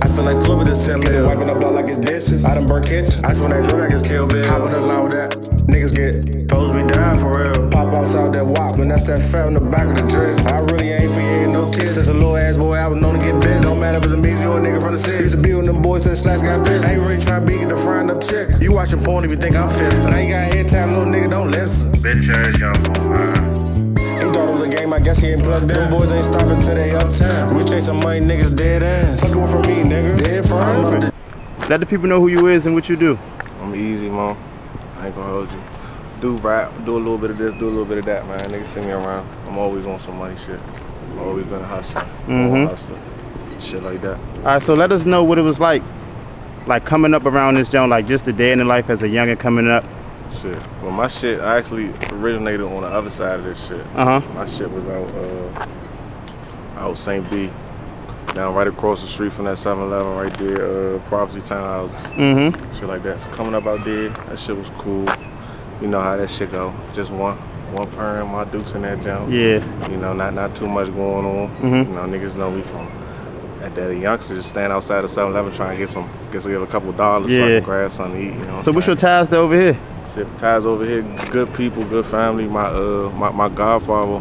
I feel like Flip with this 10 mil. Wiping up blood like it's dishes. I done burnt kitchen. I swear that drill like it's Kill Bill. Hop on the line with that. Niggas get toes be down for real. Pop outs out that wop, man, that's that fat in the back of the dress. I really ain't for you, no kids. Since a little ass boy, I was known to get bent. Don't matter if it's a measy or a nigga from the city. Used to be with them boys till the slacks got pissed. I ain't really trying to be the frying up chick. You watching porn if you think I'm fisting. Now you got head time, little nigga, don't listen. Bitch ass young boy, man. He thought it was a game, I guess he ain't plugged in. Them boys ain't stopping till they uptown. We chasing money, niggas dead ass. Fuck going for me, nigga. Dead friends. Let the people know who you is and what you do. I'm EZE Money. I ain't gonna hold you. Do rap, do a little bit of this, do a little bit of that, man. Niggas see me around. I'm always on some money shit. I'm always been a hustler. Hustler. Shit like that. Alright, so let us know what it was like coming up around this joint, like just the day in the life as a youngin' coming up. Shit. Well, my shit actually originated on the other side of this shit. My shit was out St. B. Down right across the street from that 7-Eleven right there, Property Townhouses. Shit like that. So coming up out there, that shit was cool. You know how that shit go. Just one parent, my dukes in that jump. Yeah. You know, not too much going on. You know, niggas know me from at that youngster just stand outside of 7-Eleven trying to get a couple dollars so I can grab something to eat. You know so what's your ties to over here? Ties over here, good people, good family. My godfather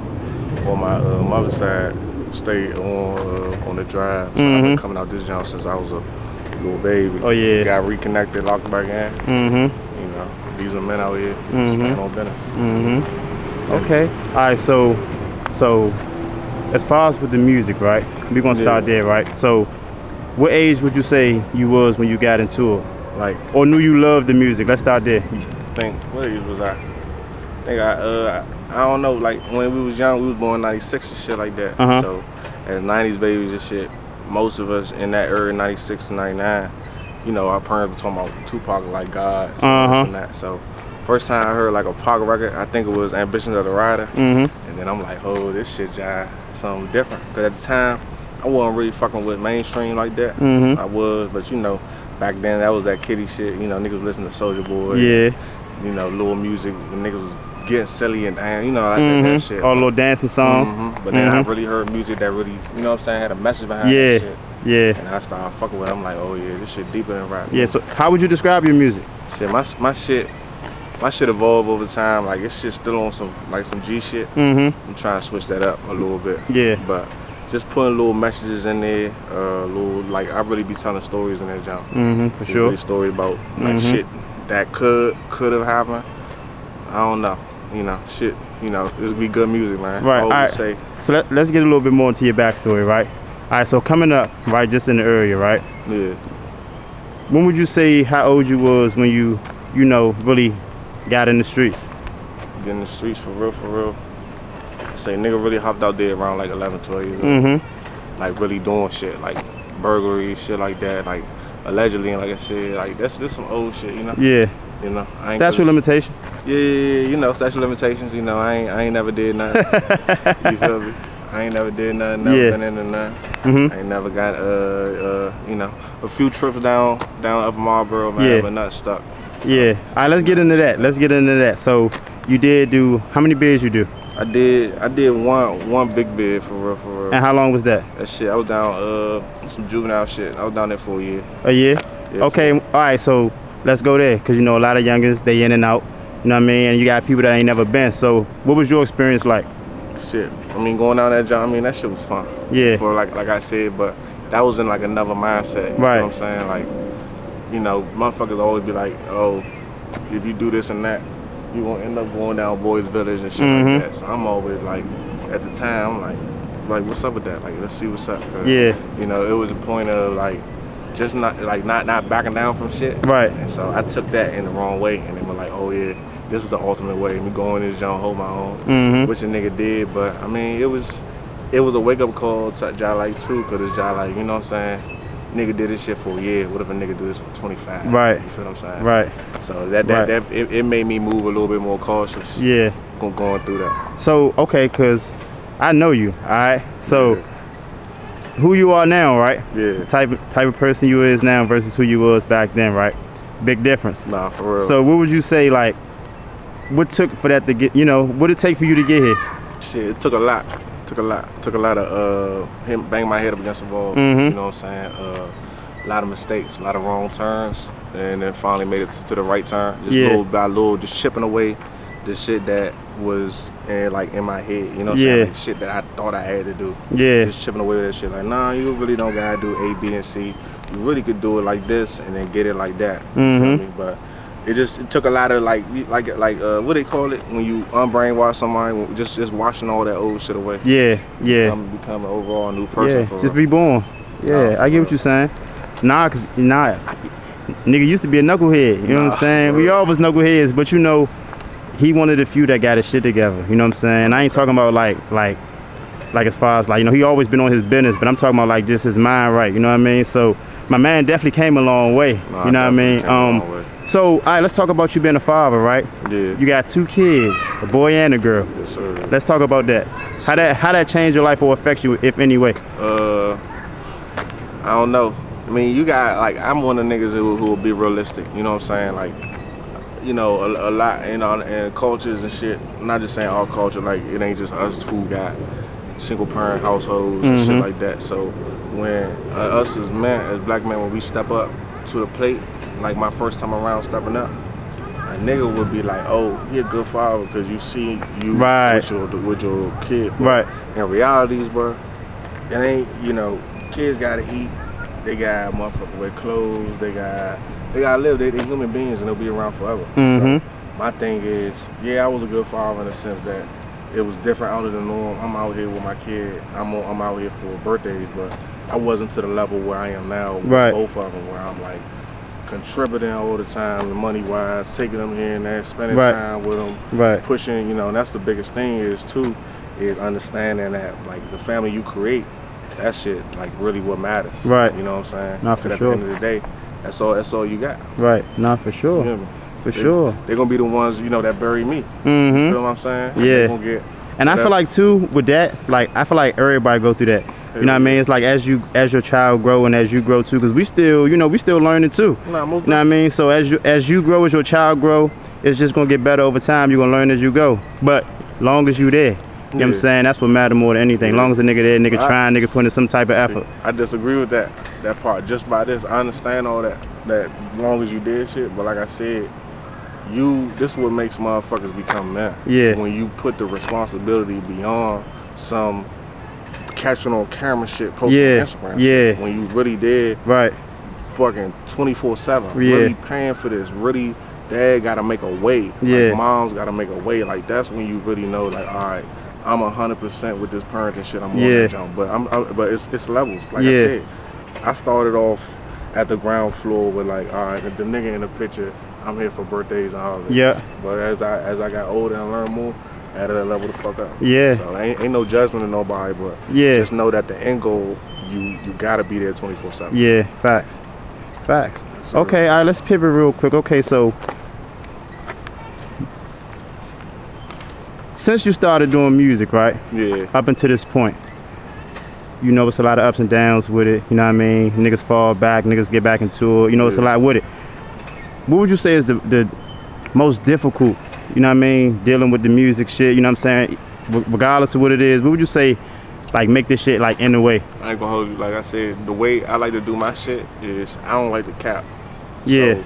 on my mother's side stayed on the drive. So I've been coming out this jump since I was a little baby. Oh yeah. Got reconnected, locked back in. You know, these are men out here staying on business. Okay. Alright, so as far as with the music, right? We're gonna start there, right? So what age would you say you was when you got into it? Like, or knew you loved the music? Let's start there. What age was I? I think I don't know, like when we was young, we was born 96 and shit like that. So as 90s babies and shit, most of us in that era, 96 to 99, you know, our parents were talking about Tupac like God and that. So first time I heard like a Pac record, I think it was Ambitions of the Rider. And then I'm like, oh, this shit jive, something different. Cause at the time, I wasn't really fucking with mainstream like that. I was, but you know, back then that was that kiddie shit. You know, niggas listening to Soulja Boy. You know, little music, niggas was getting silly and you know, like that shit. All little dancing songs. But then I really heard music that really, you know what I'm saying, had a message behind that shit. And I started fucking with it. I'm like, oh yeah, this shit deeper than rap. So how would you describe your music? Shit, my shit evolved over time. Like it's just still on some G shit. I'm trying to switch that up a little bit. But just putting little messages in there, little, like I really be telling stories in that jump. For sure. Really story about like shit that could have happened. I don't know. You know, shit. You know, this be good music, man. Right. All right. Say. So let's get a little bit more into your backstory, right? All right. So coming up, right, just in the area, right? Yeah. When would you say how old you was when you know, really got in the streets? Get in the streets for real. Say nigga really hopped out there around like 11, 12 years old. Like really doing shit, like burglary, shit like that, like allegedly, and like I said, like that's some old shit, you know? You know, I ain't statute of limitation. You know, statute of limitations. You know, I ain't never did nothing. You feel me? I ain't never did nothing. Never been into nothing. I ain't never got you know, a few trips down Upper Marlboro, man, but not stuck. All right, let's get into that. So you did do, how many bids you do? I did one big bid for real. And how long was that? That shit, I was down some juvenile shit. I was down there for a year. A year? Yeah, okay. All right, so let's go there, because you know a lot of youngins, they in and out, you know what I mean, and you got people that ain't never been. So what was your experience like? Shit, I mean, going down that job, I mean, that shit was fun. For like I said, but that was in like another mindset. You know what I'm saying? Like, you know, motherfuckers always be like, oh, if you do this and that, you gonna end up going down Boys Village and shit like that. So I'm always like, at the time, I'm like, what's up with that? Like, let's see what's up. You know, it was a point of like, just not backing down from shit. And so I took that in the wrong way, and they were like, oh yeah, this is the ultimate way. Me going in this joint, hold my own, which a nigga did. But I mean, it was a wake up call to job like too, cause it's job like, you know what I'm saying? Nigga did this shit for a year. What if a nigga do this for 25? You feel what I'm saying? So that it made me move a little bit more cautious. Going through that. So okay, cause I know you. All right. So who you are now, right? The type of person you is now versus who you was back then, right? Big difference. Nah, for real. So what would you say, like, what took for that to get, you know, what did it take for you to get here? Shit, it took a lot. Took a lot of him bang my head up against the wall. You know what I'm saying? a lot of mistakes, a lot of wrong turns, and then finally made it to the right turn. Just little by little, just chipping away the shit that was in my head, you know what I'm saying? Like shit that I thought I had to do. Just chipping away with that shit. Like, nah, you really don't gotta do A, B, and C. You really could do it like this and then get it like that. You feel me? But it took a lot of like what they call it when you unbrainwash somebody, just washing all that old shit away. Become an overall new person. For just reborn. I get what you're saying. Nah, nigga used to be a knucklehead. You know what I'm saying? We all was knuckleheads, but you know, he one of the few that got his shit together. You know what I'm saying? I ain't talking about like as far as like, you know, he always been on his business, but I'm talking about like just his mind right. You know what I mean? So my man definitely came a long way. You know what I mean? So all right, let's talk about you being a father, right? Yeah. You got 2 kids, a boy and a girl. Yes, sir. Let's talk about that. How that changed your life or affect you, if any way? I don't know. I mean, you got like, I'm one of the niggas who will be realistic. You know what I'm saying? Like, you know, a lot, you know, and cultures and shit. I'm not just saying all culture. Like, it ain't just us who got single parent households and shit like that. So when us as men, as black men, when we step up to the plate, like my first time around stepping up, a nigga would be like, oh, he a good father because you see you with your kid. But in realities, bro, it ain't, you know, kids gotta eat, they got motherfucker wear clothes, they gotta live, they human beings and they'll be around forever. So my thing is, yeah, I was a good father in the sense that it was different out of the norm. I'm out here with my kid, I'm out here for birthdays, but I wasn't to the level where I am now with both of them, where I'm like contributing all the time, money wise, taking them here and there, spending time with them, pushing, you know. And that's the biggest thing is understanding that like the family you create, that shit like really what matters. You know what I'm saying? Not for at sure. the end of the day, that's all you got. Not for sure. You know, for sure. They're gonna be the ones, you know, that bury me. You feel what I'm saying? Yeah. Gonna get and I feel like too with that, like I feel like everybody go through that. You know what I mean? It's like as your child grow and as you grow too, because we still learning too. You know what I mean? So as you grow, as your child grow, it's just gonna get better over time. You're gonna learn as you go. But long as you there, you know what I'm saying? That's what matters more than anything. Long as the nigga there, nigga trying, nigga putting in some type of effort. I disagree with that part. Just by this, I understand all that long as you did shit, but like I said, this is what makes motherfuckers become men. When you put the responsibility beyond some catching on camera shit, posting on Instagram shit. When you really did fucking 24/7, really paying for this, really dad gotta make a way, like mom's gotta make a way, like that's when you really know, like, all right, I'm 100% with this parenting shit, I'm on that jump. But it's levels, like I said. I started off at the ground floor with like, all right, the nigga in the picture, I'm here for birthdays and holidays. But as I got older and learned more, I added a level the fuck up. So ain't no judgment of nobody, but just know that the end goal, you gotta be there 24/7. Facts. Okay, all right, let's pivot real quick. Okay, so since you started doing music, right? Up until this point, you know, it's a lot of ups and downs with it. You know what I mean? Niggas fall back, niggas get back into it. You know, it's a lot with it. What would you say is the most difficult, you know what I mean, dealing with the music shit, you know what I'm saying? Regardless of what it is, what would you say, like, make this shit, like, in the way? I ain't gonna hold you. Like I said, the way I like to do my shit is I don't like to cap. So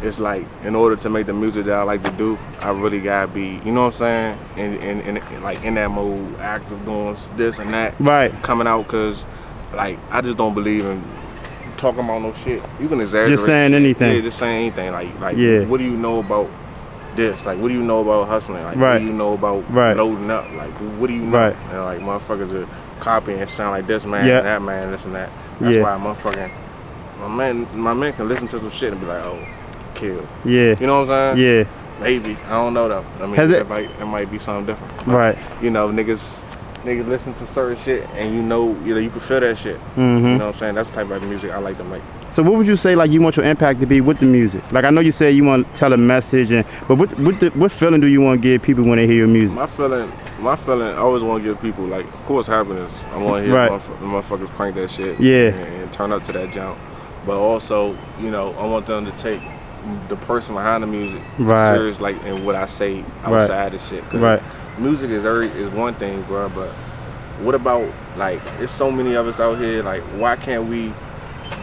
it's like, in order to make the music that I like to do, I really gotta be, you know what I'm saying? And like in that mode, active, doing this and that. Coming out, cause like I just don't believe in talking about no shit. You can exaggerate. Just saying anything. Just saying anything. Like what do you know about this? Like, what do you know about hustling? Like, what do you know about loading up? Like, what do you know? And like, motherfuckers are copying and sound like this man, and that man, this and that. That's why my man can listen to some shit and be like, oh, kill. You know what I'm saying? Maybe. I don't know though. I mean, it might be something different. But, you know, niggas listen to certain shit and you know you can feel that shit. You know what I'm saying? That's the type of music I like to make. So what would you say, like, you want your impact to be with the music? Like, I know you said you want to tell a message, but what feeling do you want to give people when they hear your music? My feeling, I always want to give people, like, of course, happiness. I want to hear the motherfuckers crank that shit and turn up to that jump. But also, you know, I want them to take the person behind the music serious, like, and what I say outside of shit. Music is one thing, bro, but what about, like, there's so many of us out here, like, why can't we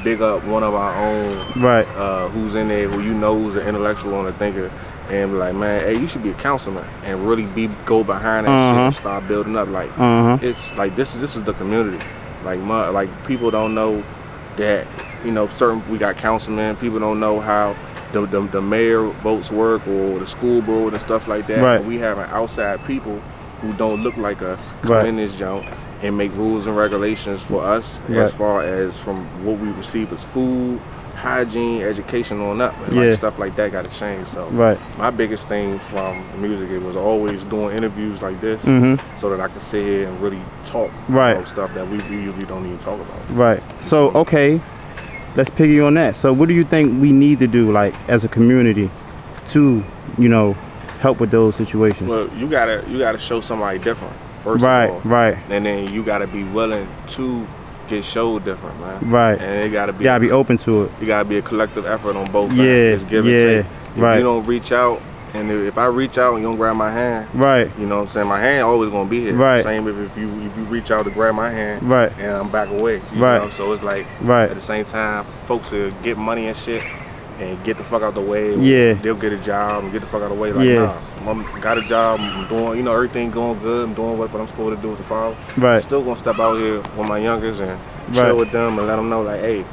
big up one of our own, right? Who's in there, who you know who's an intellectual and a thinker, and be like, man, hey, you should be a councilman, and really go behind that shit and start building up. Like, it's like this is the community. Like people don't know that, you know, we got councilmen. People don't know how the mayor votes work or the school board and stuff like that. Right. And we having outside people who don't look like us come in this junk and make rules and regulations for us as far as from what we receive as food, hygiene, education on up. And like stuff like that got to change. So my biggest thing from music, it was always doing interviews like this so that I could sit here and really talk about stuff that we usually don't even talk about. Right. So, okay, let's piggy on that. So what do you think we need to do, like, as a community to, you know, help with those situations? Well, you gotta show somebody different first of all. Right. And then you gotta be willing to get showed different, man. Right. And it gotta be open to it. You gotta be a collective effort on both sides. It's give and take. If you don't reach out, and if I reach out and you don't grab my hand, you know what I'm saying, my hand always gonna be here. Same if you reach out to grab my hand, and I'm back away. You know? So it's like at the same time, folks will get money and shit and get the fuck out the way. They'll get a job and get the fuck out the way. Like, nah, I got a job, I'm doing, you know, everything going good, I'm doing what I'm supposed to do as a father. I'm still gonna step out here with my youngest and chill with them and let them know, like, hey,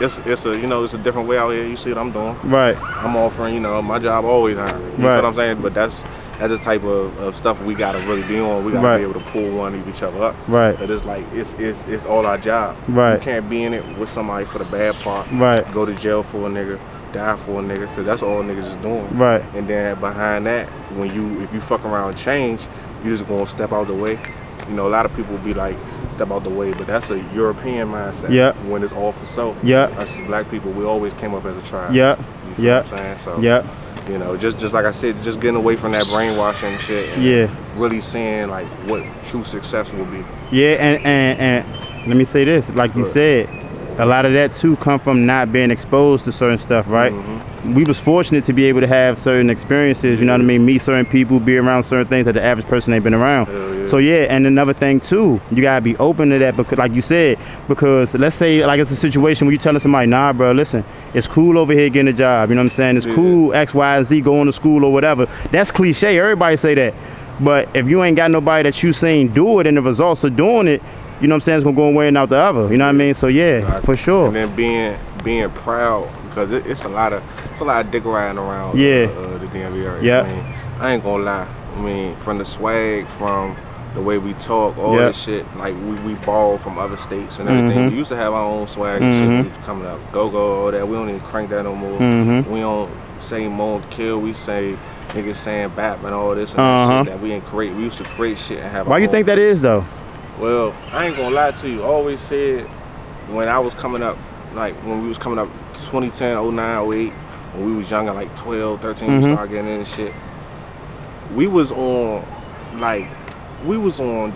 it's a, you know, it's a different way out here. You see what I'm doing? I'm offering, you know, my job always high. You know what I'm saying? But that's the type of stuff we gotta really be on. We gotta be able to pull one of each other up. But it's like it's all our job. You can't be in it with somebody for the bad part. Go to jail for a nigga, die for a nigga, because that's all niggas is doing. And then behind that, if you fuck around and change, you just gonna step out the way. You know, a lot of people be like, step out the way, but that's a European mindset. When it's all for self. Us as black people, we always came up as a tribe. You feel what I'm saying? So you know, just like I said, just getting away from that brainwashing and shit and really seeing like what true success will be. And let me say this, like you said, a lot of that too come from not being exposed to certain stuff, right? We was fortunate to be able to have certain experiences, you know what I mean, meet certain people, be around certain things that the average person ain't been around. So and another thing too, you gotta be open to that, because like you said, because let's say like it's a situation where you telling somebody, nah bro, listen, it's cool over here getting a job, you know what I'm saying, it's cool X, Y, and Z going to school or whatever. That's cliche, everybody say that. But if you ain't got nobody that you seen do it and the results of doing it, you know what I'm saying, it's gonna go one way and out the other. You know what I mean? So for sure. And then being proud, because it's a lot of dick riding around the DMV area. I mean, I ain't gonna lie. I mean, from the swag, from the way we talk, all this shit, like we borrow from other states and everything. We used to have our own swag and shit. We was coming up, go, all that. We don't even crank that no more. We don't say moan kill. We say niggas saying bap and all this and that shit that we ain't create. We used to create shit and have. Why you think that is though? Well, I ain't gonna lie to you. I always said when I was coming up, like when we was coming up 2010, 09, 08, when we was younger, like 12, 13, we started getting in and shit. We was on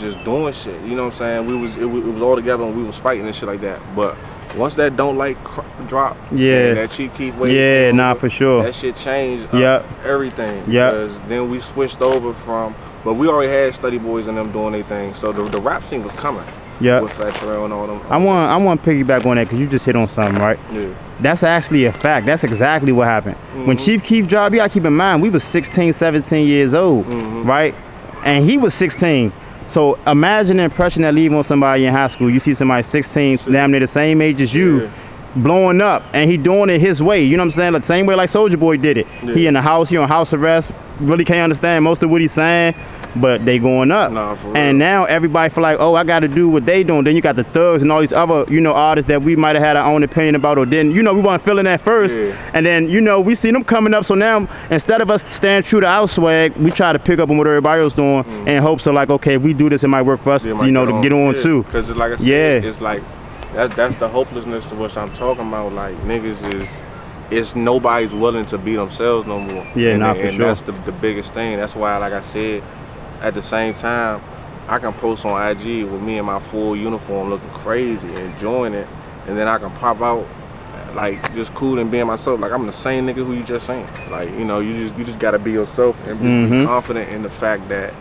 just doing shit, you know what I'm saying? It was all together and we was fighting and shit like that. But once that don't like drop, and that cheap keep waiting, for sure. That shit changed everything. Because then we switched over from, but we already had Study Boys and them doing their thing. So the rap scene was coming. With Fat Terrell and all them. I want to piggyback on that because you just hit on something, right? That's actually a fact. That's exactly what happened. When Chief Keef dropped, you gotta keep in mind, we was 16, 17 years old, right? And he was 16. So imagine the impression that leave on somebody in high school. You see somebody 16, damn near the same age as you, blowing up, and he doing it his way. You know what I'm saying? Like the same way like Soulja Boy did it. He in the house, he on house arrest. Really can't understand most of what he's saying, but they going up. And now everybody feel like, oh, I got to do what they doing. Then you got the thugs and all these other, you know, artists that we might have had our own opinion about or didn't. You know, we weren't feeling that first. And then, you know, we see them coming up. So now, instead of us staying true to our swag, we try to pick up on what everybody else doing in hopes of like, okay, if we do this, it might work for us, you know, to get on too. Because like I said, it's like, that's the hopelessness to what I'm talking about. Like, niggas it's nobody's willing to be themselves no more. For sure. And that's the biggest thing. That's why, like I said, at the same time, I can post on IG with me in my full uniform looking crazy, enjoying it, and then I can pop out like just cool and being myself. Like I'm the same nigga who you just seen. Like, you know, you just gotta be yourself and just be confident in the fact that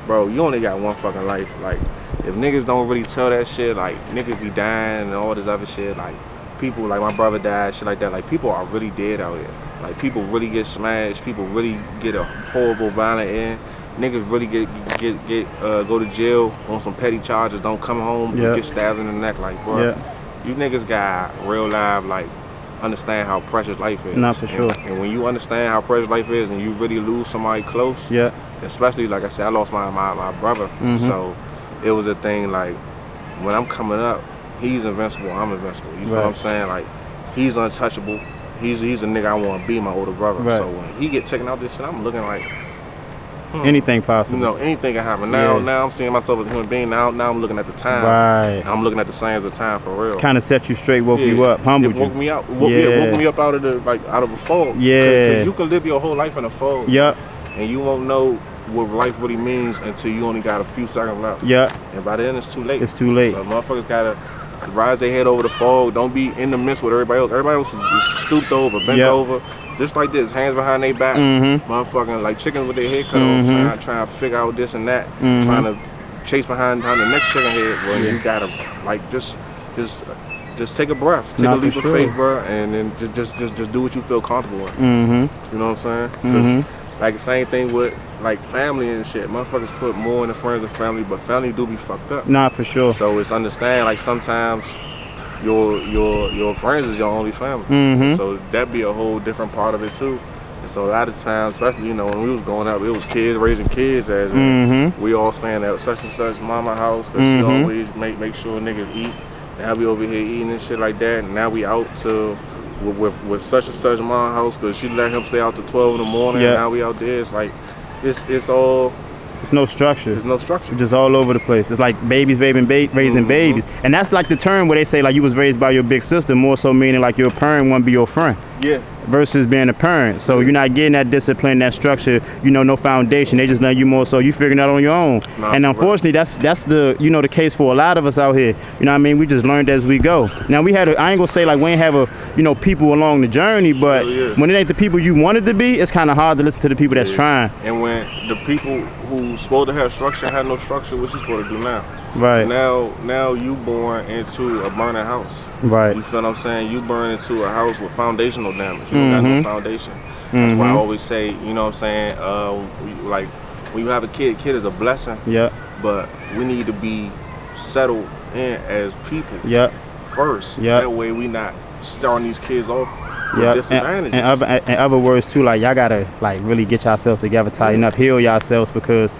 bro, you only got one fucking life. Like, if niggas don't really tell that shit, like, niggas be dying and all this other shit, like, people, like my brother died, shit like that, like, people are really dead out here. Like, people really get smashed, people really get a horrible violent end. Niggas really go to jail on some petty charges, don't come home, get stabbed in the neck, like, bro, you niggas got real life, like, understand how precious life is. Not for sure. And when you understand how precious life is and you really lose somebody close, especially, like I said, I lost my brother, so it was a thing, like, when I'm coming up, he's invincible, I'm invincible, you feel what I'm saying? Like, he's untouchable, he's a nigga I want to be, my older brother, so when he get taken out this shit, I'm looking like, anything possible. You know, anything can happen. Now I'm seeing myself as a human being. Now I'm looking at the time. Right. I'm looking at the signs of time for real. Kind of set you straight, woke you up, humbled you. Woke me out. Woke me up out of a fog. Because you can live your whole life in a fog. And you won't know what life really means until you only got a few seconds left. And by then it's too late. It's too late. So motherfuckers gotta rise their head over the fog. Don't be in the midst with everybody else. Everybody else is stooped over, bent over. Just like this, hands behind their back, motherfucking like chickens with their head cut off, trying to figure out this and that, trying to chase behind the next chicken head. Well, you gotta like just take a breath, take a leap of faith, bro, and then just do what you feel comfortable with. You know what I'm saying? Cause like the same thing with like family and shit. Motherfuckers put more in the friends and family, but family do be fucked up. Nah, for sure. So it's understand like sometimes your friends is your only family. So that be a whole different part of it too. And so a lot of times, especially, you know, when we was growing up, it was kids raising kids as we all staying at such and such mama house because she always make sure niggas eat. Now we over here eating and shit like that, and now we out to with such and such mama house because she let him stay out till 12 in the morning. And now we out there. It's like it's all. There's no structure. There's no structure. It's just all over the place. It's like babies raising babies. And that's like the term where they say like you was raised by your big sister, more so meaning like your parent won't be your friend. Versus being a parent. So you're not getting that discipline, that structure, you know, no foundation. They just let you more so you figuring out on your own. And unfortunately that's the, you know, the case for a lot of us out here. You know what I mean? We just learned as we go. Now we had I ain't gonna say like we ain't have you know, people along the journey, but when it ain't the people you wanted to be, it's kind of hard to listen to the people that's trying. And when the people who's supposed to have structure have no structure, what you supposed to do now? Now you born into a burning house. You feel what I'm saying? You burn into a house with foundational damage. You don't got no foundation. That's why I always say, you know what I'm saying, like when you have a kid is a blessing. But we need to be settled in as people first. That way we not starting these kids off with disadvantages. In other words too, like y'all gotta like really get yourselves together, tighten up, heal yourselves, because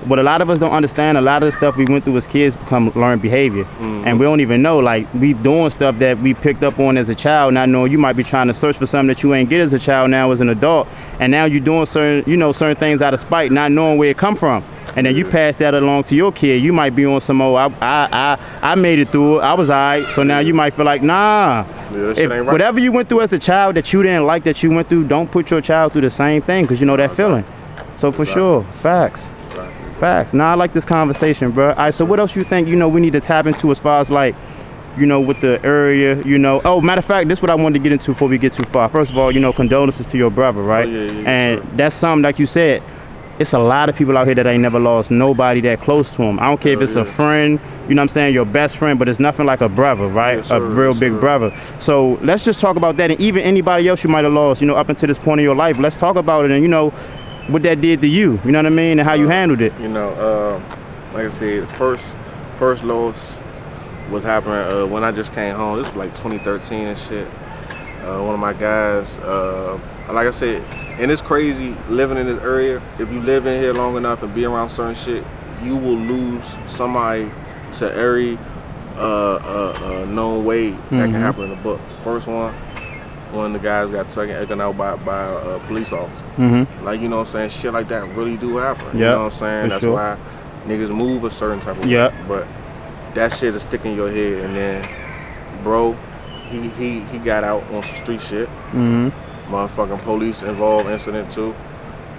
what a lot of us don't understand, a lot of the stuff we went through as kids become learned behavior. And we don't even know, like we doing stuff that we picked up on as a child, not knowing you might be trying to search for something that you ain't get as a child now as an adult, and now you're doing certain things out of spite, not knowing where it come from. And then you pass that along to your kid. You might be on some I made it through it, I was alright, so now you might feel like nah. Whatever you went through as a child that you didn't like that you went through, don't put your child through the same thing, because you know that feeling. So for sure, facts. Now I like this conversation, bro. Alright, so what else you think, you know, we need to tap into as far as like, you know, with the area, you know? Oh, matter of fact, this is what I wanted to get into before we get too far. First of all, you know, condolences to your brother, right? And that's something, like you said, it's a lot of people out here that ain't never lost nobody that close to him. I don't care if it's a friend, you know what I'm saying, your best friend, but it's nothing like a brother, right? A real big brother. So let's just talk about that, and even anybody else you might have lost, you know, up until this point in your life. Let's talk about it, and you know, what that did to you know what I mean, and how you handled it. You know, like I said, first loss was happening when I just came home. This was like 2013 and shit. One of my guys, like I said, and it's crazy living in this area. If you live in here long enough and be around certain shit, you will lose somebody to every known way that can happen in the book. First one of the guys got taken out by a police officer. Like, you know what I'm saying, shit like that really do happen. You know what I'm saying? That's why niggas move a certain type of way. But that shit is sticking in your head, and then bro, he got out on some street shit. Motherfucking police involved incident too.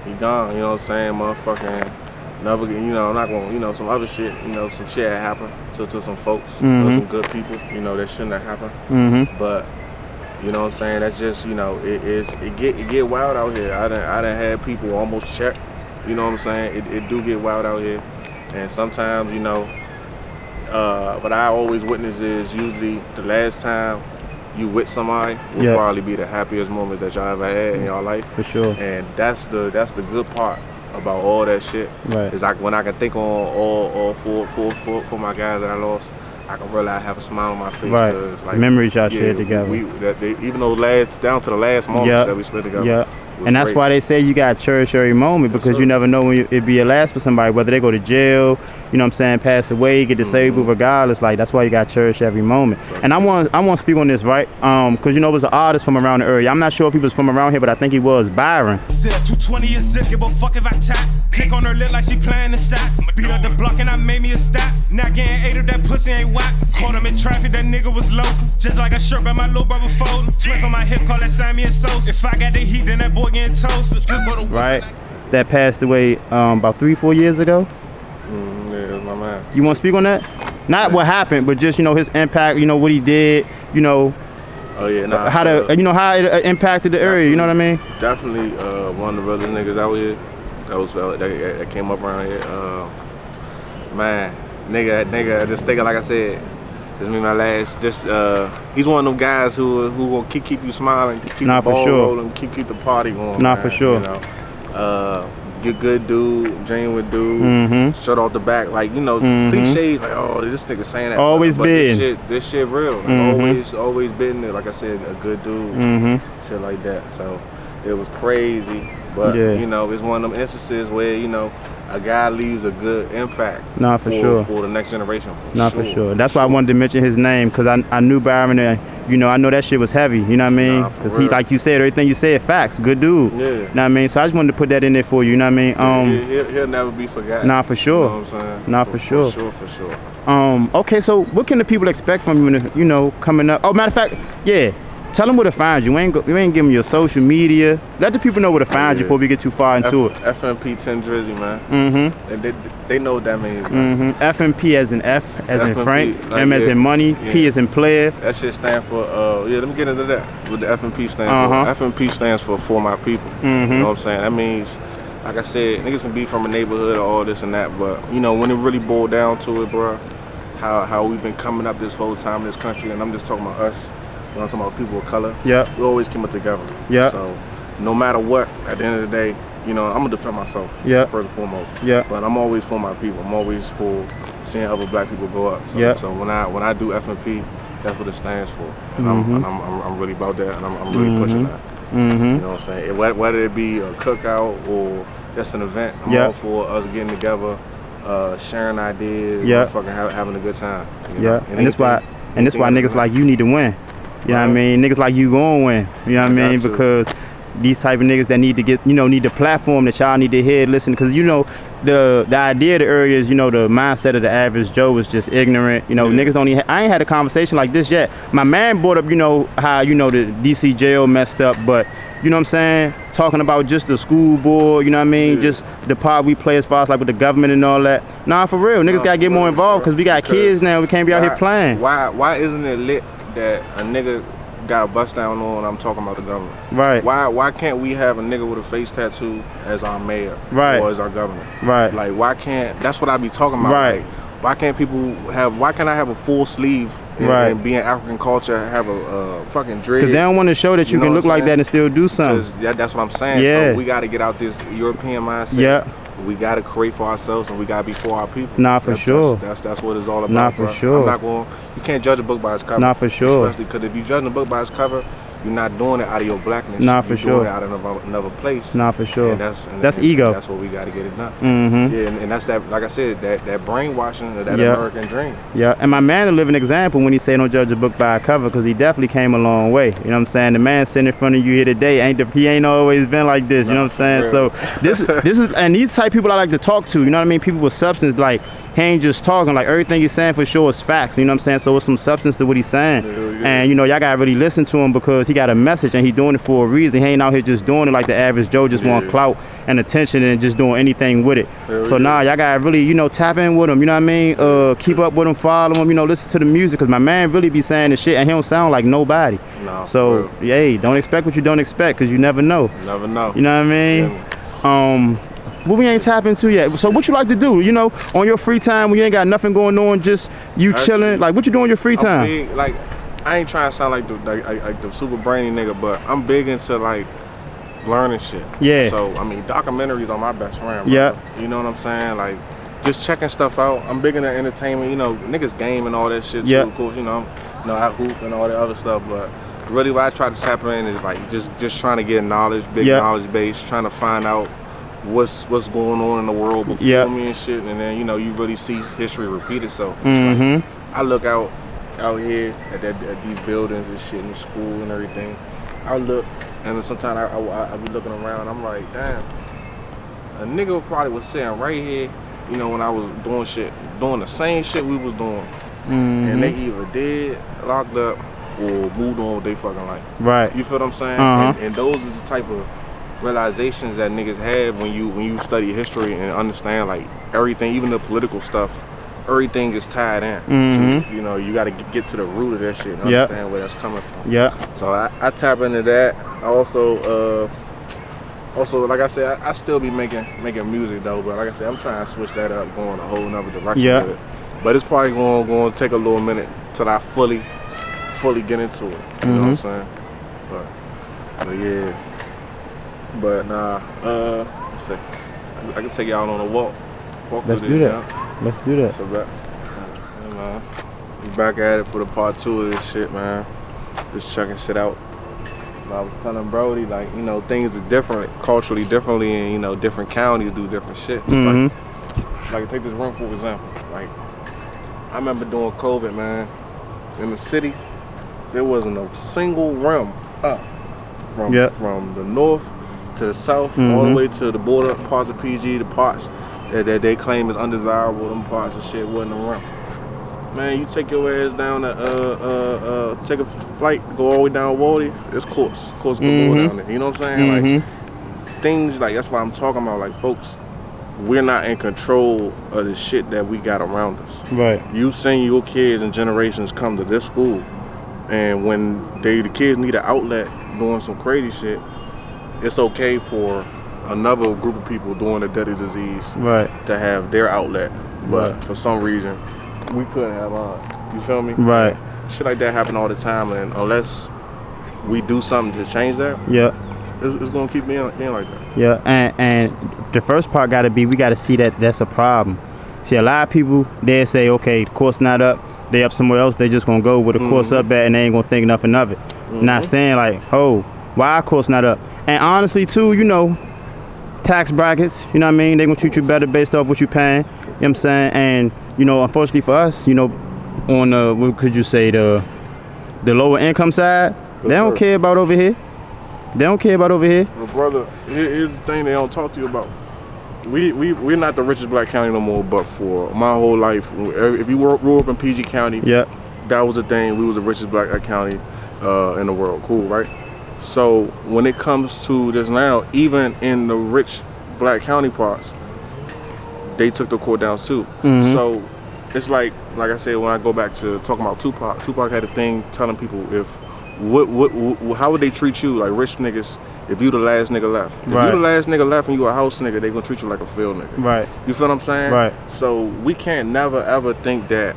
He gone, you know what I'm saying? Motherfucking never, you know, I'm not gonna, you know, some other shit, you know, some shit had happened to some folks, some good people, you know, that shouldn't have happened. But you know what I'm saying? That's just, you know, it get wild out here. I done had people almost check You know what I'm saying? It do get wild out here, and sometimes, you know, what I always witness is usually the last time you with somebody will probably be the happiest moment that y'all ever had in y'all life. For sure. And that's the good part about all that shit. Right. Is like when I can think on all four my guys that I lost, I can really have a smile on my face. Right. Like, memories y'all shared together. Even though down to the last moments that we spent together. Yeah. And that's why they say you gotta cherish every moment, because you never know when it be your last for somebody, whether they go to jail, you know what I'm saying, pass away, get disabled, regardless. Like, that's why you gotta cherish every moment. And I want to speak on this, right? Because, you know, it was an artist from around the area. I'm not sure if he was from around here, but I think he was. Byron. 220 is zip, give a fuck if I tap. Tick on her lip like she playing the sack. Beat up the block and I made me a stack. Not getting 8 of that pussy ain't whack. Caught him in traffic, that nigga was low. Just like a shirt by my little brother fold. Twink on my hip, call that Simeon Sauce. If I got the heat, then that boy getting toasted. Right, that passed away about 3-4 years ago. Yeah, my man. You want to speak on that? Not what happened, but just, you know, his impact, you know, what he did, you know. Oh yeah, nah, how it impacted the area, you know what I mean? Definitely one of the realest niggas out here that came up around here. Man, nigga, just thinking, like I said, this me my last. Just he's one of them guys who will keep you smiling, keep the ball rolling, keep the party going. Nah, man, for sure. You know, good dude, genuine dude. Shirt off the back, like, you know, cliches like, oh, this nigga saying that. Always been. This shit real. Like, always been there. Like I said, a good dude. Shit like that. So it was crazy, but you know, it's one of them instances where, you know, a guy leaves a good impact for the next generation. For sure. That's why I wanted to mention his name, because I knew Byron, and, you know, I know that shit was heavy, you know what I mean? Because he, like you said, everything you said, facts, good dude. Yeah. You know what I mean? So I just wanted to put that in there for you, you know what I mean? He'll never be forgotten. Nah, for sure. You know what I'm saying? Nah, for sure. For sure. Okay, so what can the people expect from you, you know, coming up? Oh, matter of fact, yeah. Tell them where to find you. You ain't give them your social media. Let the people know where to find you before we get too far into it. FMP 10 Drizzy, man. They know what that means, man. FMP as in F as in Frank, like, M as in money, P as in player. That shit stands for, let me get into that. What the FMP stands for. FMP stands for my people. You know what I'm saying? That means, like I said, niggas can be from a neighborhood or all this and that, but, you know, when it really boiled down to it, bro, how we've been coming up this whole time in this country, and I'm just talking about us. When I'm talking about people of color, we always came up together. So no matter what, at the end of the day, you know, I'm gonna defend myself first and foremost. But I'm always for my people. I'm always for seeing other black people go up. So when I do FMP, that's what it stands for. And I'm really about that, and I'm really pushing that. You know what I'm saying? Whether it be a cookout or just an event, I'm all for us getting together, sharing ideas, fucking having a good time. You know? And that's why niggas like you need to win. You know what I mean? Niggas like you gonna win. You know what I mean? Because these type of niggas that need to get, you know, need the platform that y'all need to hear, listen. Because, you know, the idea of the area is, you know, the mindset of the average Joe is just ignorant. You know, niggas don't even, I ain't had a conversation like this yet. My man brought up, you know, how, you know, the DC jail messed up, but, you know what I'm saying? Talking about just the school board, you know what I mean? Just the part we play as far as like with the government and all that. Nah, for real. Niggas gotta get more involved, because we got kids now. We can't be out here playing. Why isn't it lit that a nigga got bust down on? I'm talking about the government. Right. Why can't we have a nigga with a face tattoo as our mayor or as our governor? Right. Like, why can't, that's what I be talking about. Right. Like, why can't people have, why can't I have a full sleeve and be in African culture, have a fucking dread? Because they don't want to show that you can look like that and still do something. Because that's what I'm saying. So we got to get out this European mindset. We got to create for ourselves, and we got to be for our people. Nah, for sure. That's what it's all about. Nah, for sure. I'm not going, you can't judge a book by its cover. Nah, for sure. Especially because if you judge a book by its cover, you're not doing it out of your blackness. Nah, for sure. You're doing it out of another place. Nah, for sure. And that's ego. That's what we got to get it done. Yeah, and that's that, like I said, that brainwashing of that American dream. Yeah, and my man a living example when he say don't judge a book by a cover, because he definitely came a long way. You know what I'm saying? The man sitting in front of you here today, he ain't always been like this. You know what I'm saying? So this is, and these type of people I like to talk to. You know what I mean? People with substance, like, he ain't just talking, like everything he's saying for sure is facts, you know what I'm saying? So it's some substance to what he's saying. And you know, y'all gotta really listen to him, because he got a message and he doing it for a reason. He ain't out here just doing it like the average Joe, just want clout and attention and just doing anything with it. So nah, y'all gotta really, you know, tap in with him, you know what I mean? Keep up with him, follow him, you know, listen to the music, because my man really be saying the shit and he don't sound like nobody. No, so hey, don't expect what you don't expect, because you never know. Never know. You know what I mean? what we ain't tapping into yet. So what you like to do, you know, on your free time when you ain't got nothing going on, just you chilling? Like, what you do on your free time? Big, like, I ain't trying to sound like the super brainy nigga, but I'm big into like learning shit. Yeah. So I mean, documentaries are my best friend. Bro. Yeah. You know what I'm saying? Like, just checking stuff out. I'm big into entertainment. You know, niggas game and all that shit too. Of course, you know I hoop and all that other stuff, but really what I try to tap in is like just trying to get knowledge, knowledge base, trying to find out what's going on in the world before me and shit, and then you know you really see history repeat itself. Like, I look out here at these buildings and shit in the school and everything. I look, and sometimes I be looking around. I'm like, damn, a nigga probably was sitting right here, you know, when I was doing the same shit we was doing, and they either dead, locked up, or moved on with their fucking life. Right. You feel what I'm saying? And those are the type of realizations that niggas have when you study history and understand like everything, even the political stuff. Everything is tied in. So, you know, you got to get to the root of that shit and understand where that's coming from. Yeah. So I tap into that. I also like I said, I still be making music though. But like I said, I'm trying to switch that up, going a whole nother direction with it. But it's probably going to take a little minute till I fully get into it. You know what I'm saying? But yeah. But nah. Let's see. I can take y'all on a walk. Let's do that. Let's do that. So we back at it for the part 2 of this shit, man. Just checking shit out. I was telling Brody, like, you know, things are different, culturally differently, and you know, different counties do different shit. Like take this room for example. Like, I remember during COVID, man, in the city, there wasn't a single rim up from the north to the south, all the way to the border parts of PG, the parts that they claim is undesirable, them parts of shit wasn't around. Man, you take your ass down to take a flight, go all the way down Wally, it's course go down there. You know what I'm saying? Like things like that's what I'm talking about. Like folks, we're not in control of the shit that we got around us. Right. You send your kids and generations come to this school, and when the kids need an outlet doing some crazy shit, it's okay for another group of people doing a deadly disease to have their outlet, but for some reason we couldn't have ours. You feel me? Right. Shit like that happen all the time, and unless we do something to change that, it's gonna keep being like that. Yeah, and the first part gotta be we gotta see that that's a problem. See, a lot of people they say, okay, the course not up, they up somewhere else, they just gonna go with the course up at, and they ain't gonna think nothing of it. Not saying like, oh, why our course not up? And honestly too, you know, tax brackets, you know what I mean? They gonna treat you better based off what you paying, you know what I'm saying? And, you know, unfortunately for us, you know, on the, what could you say, the lower income side, they don't care about over here. They don't care about over here. Well, brother, here's the thing they don't talk to you about. We're not the richest black county no more, but for my whole life, if you grew up in PG County, that was the thing. We was the richest black county in the world. Cool, right? So when it comes to this now, even in the rich black county parts, they took the court down too. So it's like I said, when I go back to talking about Tupac had a thing telling people how would they treat you, like rich niggas, if you the last nigga left. If you the last nigga left and you a house nigga, they gonna treat you like a field nigga. Right. You feel what I'm saying? Right. So we can't never ever think that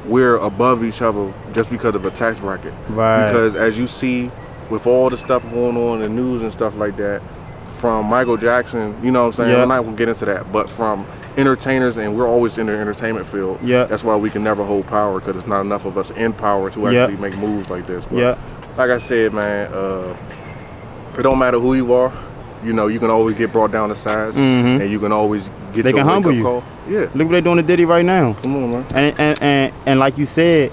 we're above each other just because of a tax bracket. Right. Because as you see, with all the stuff going on in the news and stuff like that, from Michael Jackson, you know what I'm saying? I'm not gonna get into that, but from entertainers, and we're always in the entertainment field. That's why we can never hold power, because there's not enough of us in power to actually make moves like this. But like I said, man, it don't matter who you are. You know, you can always get brought down to size, and you can always get your wake-up call. Yeah. Look what they doing to Diddy right now. Come on, man. And like you said,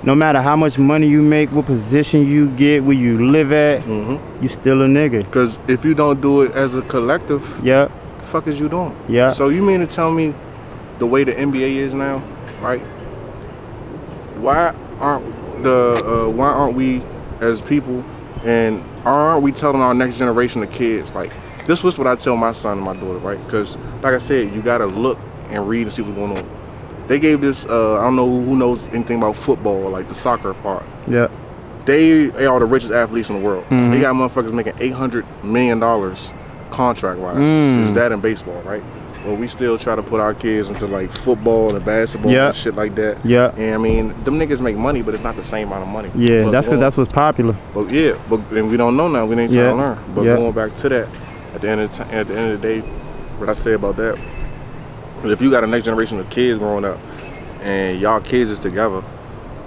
no matter how much money you make, what position you get, where you live at, you still a nigga. Because if you don't do it as a collective, the fuck is you doing? Yeah. So you mean to tell me the way the NBA is now, right? Why aren't we as people, and aren't we telling our next generation of kids, like, this was what I tell my son and my daughter, right? Because like I said, you gotta look and read and see what's going on. They gave this, I don't know who knows anything about football, like the soccer part. Yeah. They are the richest athletes in the world. They got motherfuckers making $800 million contract-wise. Is that in baseball, right? Well, we still try to put our kids into like football and basketball and shit like that. Yeah. And I mean, them niggas make money, but it's not the same amount of money. Yeah, but that's because that's what's popular. But and we don't know now. We ain't trying to learn. But going back to that, at the end of the day, what I say about that, if you got a next generation of kids growing up, and y'all kids is together,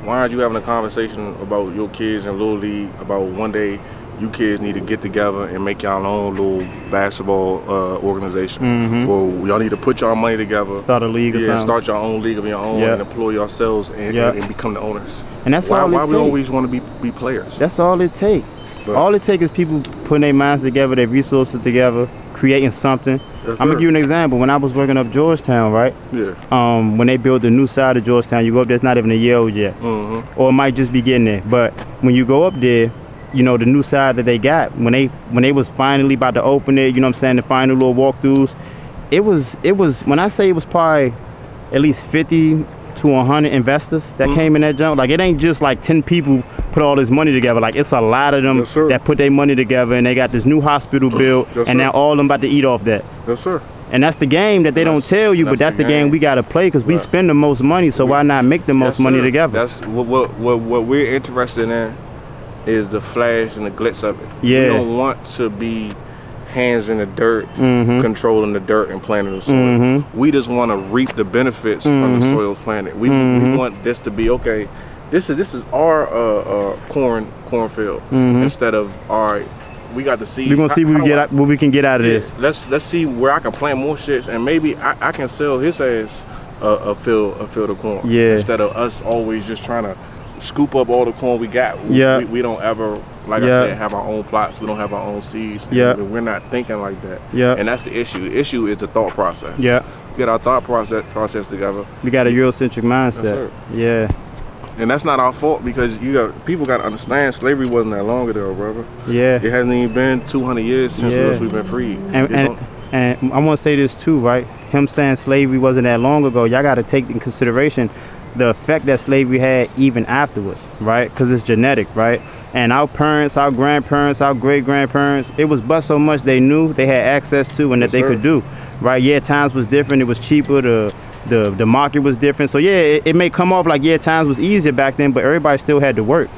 why aren't you having a conversation about your kids in Little League about one day you kids need to get together and make y'all own little basketball organization, or y'all need to put y'all money together, start a league, start your own league of your own, and employ yourselves and become the owners. And that's all it takes. Why we always want to be players? That's all it takes. All it takes is people putting their minds together, their resources together, creating something. I'm gonna give you an example. When I was working up Georgetown, right? When they built the new side of Georgetown, you go up there, it's not even a year old yet, or it might just be getting there. But when you go up there, you know, the new side that they got, when they was finally about to open it, you know what I'm saying, the final little walkthroughs, it was when I say it was probably at least 50 to 100 investors that came in that jump. Like, it ain't just like 10 people put all this money together. Like, it's a lot of them that put their money together, and they got this new hospital built, and now all of them about to eat off that. Yes, sir. And that's the game that they don't tell you, but that's the game we gotta play, because we spend the most money, so why not make the most money together? That's what we're interested in, is the flash and the glitz of it. Yeah. We don't want to be hands in the dirt, controlling the dirt and planting the soil. We just want to reap the benefits from the soil's planet. We want this to be, okay, this is our cornfield, instead of, all right, we got the seeds. We're gonna see what we can get out of this. Let's see where I can plant more shits, and maybe I can sell his ass a field of corn. Instead of us always just trying to scoop up all the corn we got. We don't ever, like I said, have our own plots. We don't have our own seeds. We're not thinking like that. And that's the issue. The issue is the thought process. We get our thought process together. We got a Eurocentric mindset. And that's not our fault, because people got to understand, slavery wasn't that long ago, brother. It hasn't even been 200 years since we've been free. And I want to say this too, right? Him saying slavery wasn't that long ago, y'all got to take in consideration the effect that slavery had even afterwards, right? Because it's genetic, right? And our parents, our grandparents, our great-grandparents, it was but so much they knew, they had access to, and that they could do, right? Times was different, it was cheaper, the market was different. So it may come off like times was easier back then, but everybody still had to work,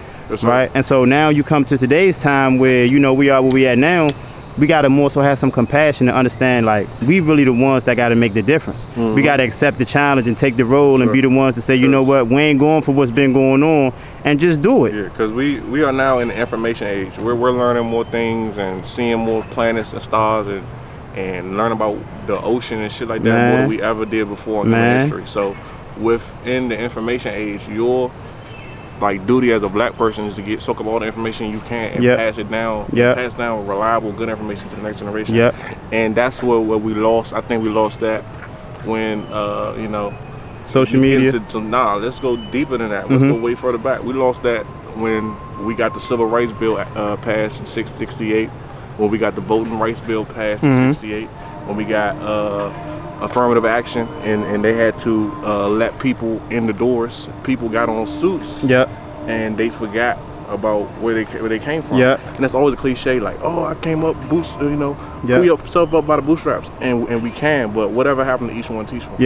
right? And so now you come to today's time where, you know, we are where we at now. We got to more so have some compassion to understand, like, we really the ones that got to make the difference. We got to accept the challenge and take the role and be the ones to say, you know what, we ain't going for what's been going on, and just do it. Because we are now in the information age. We're learning more things and seeing more planets and stars and learning about the ocean and shit like that more than we ever did before in human history. So within the information age, your duty as a black person is to soak up all the information you can and pass it down, pass down reliable, good information to the next generation. And that's what we lost. I think we lost that when you know, social media. Let's go deeper than that. Let's go way further back. We lost that when we got the Civil Rights Bill passed in 1968, when we got the Voting Rights Bill passed in 1968, when we got affirmative action, and they had to let people in the doors. People got on suits, and they forgot about where they came from. And that's always a cliche, like, oh, I came up pull yourself up by the bootstraps, and we can, but whatever happened to each one teach one.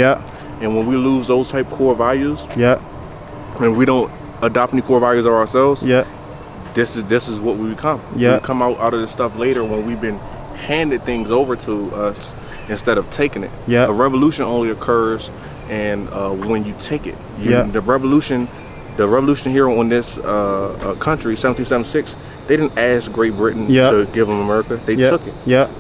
And when we lose those type core values, and we don't adopt any core values of ourselves, this is what we become. We come out of this stuff later when we've been handed things over to us instead of taking it. A revolution only occurs and when you take it. The revolution here on this country, 1776, they didn't ask Great Britain to give them America. They took it.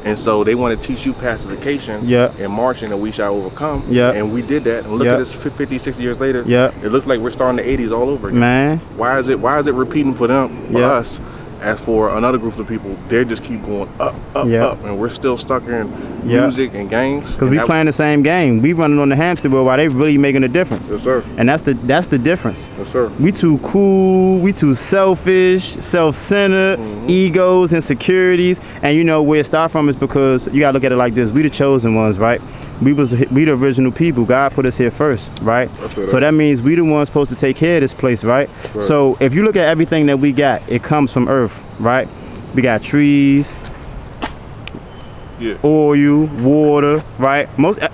And so they want to teach you pacification and marching, that we shall overcome. And we did that. And look at this 50, 60 years later. It looks like we're starting the 80s all over again. Why is it repeating for them, for us? As for another group of people, they just keep going up, and we're still stuck in music and gangs. Because we playing the same game. We running on the hamster wheel while they really making a difference. Yes, sir. And that's the difference. Yes, sir. We too cool. We too selfish, self-centered, egos, insecurities. And you know where it start from is because you gotta look at it like this: we the chosen ones, right? We the original people. God put us here first, right? So that means we the ones supposed to take care of this place, right? So if you look at everything that we got, it comes from earth, right? We got trees, oil, water, right?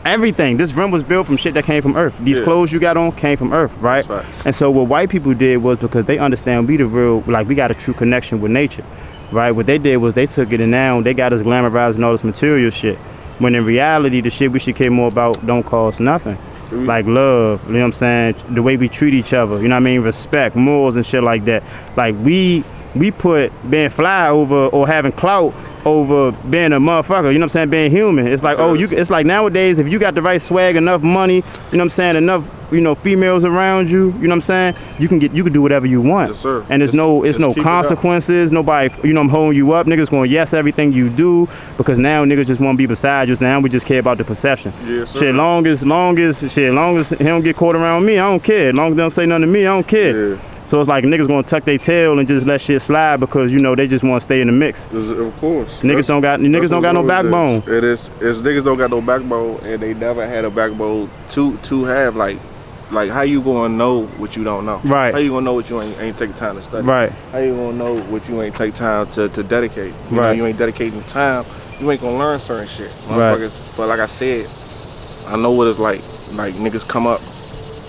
Everything. This rim was built from shit that came from Earth. These clothes you got on came from Earth, right? And so what white people did was, because they understand we the real, like we got a true connection with nature, right? What they did was they took it and now they got us glamorizing all this material shit. When in reality, the shit we should care more about don't cost nothing. Like love, you know what I'm saying? The way we treat each other, you know what I mean? Respect, morals and shit like that. Like we put being fly over or having clout over being a motherfucker, you know what I'm saying? Being human. It's like, it's like nowadays, if you got the right swag, enough money, you know what I'm saying? Enough, you know, females around you, you know what I'm saying? You can do whatever you want. Yes, sir. And there's no consequences, nobody, you know, I'm holding you up. Niggas going yes everything you do, because now niggas just want to be beside you. Now we just care about the perception. Yes, sir. Shit, long as he don't get caught around me, I don't care. Long as they don't say nothing to me, I don't care. Yeah. So it's like niggas gonna tuck their tail and just let shit slide because, you know, they just want to stay in the mix. Of course. Niggas don't got no backbone. It's niggas don't got no backbone, and they never had a backbone to have like how you gonna know what you don't know? Right. How you gonna know what you ain't take time to study? Right. How you gonna know what you ain't take time to dedicate? You know, you ain't dedicating time, you ain't gonna learn certain shit. Motherfuckers. Right. But like I said, I know what it's like. Like niggas come up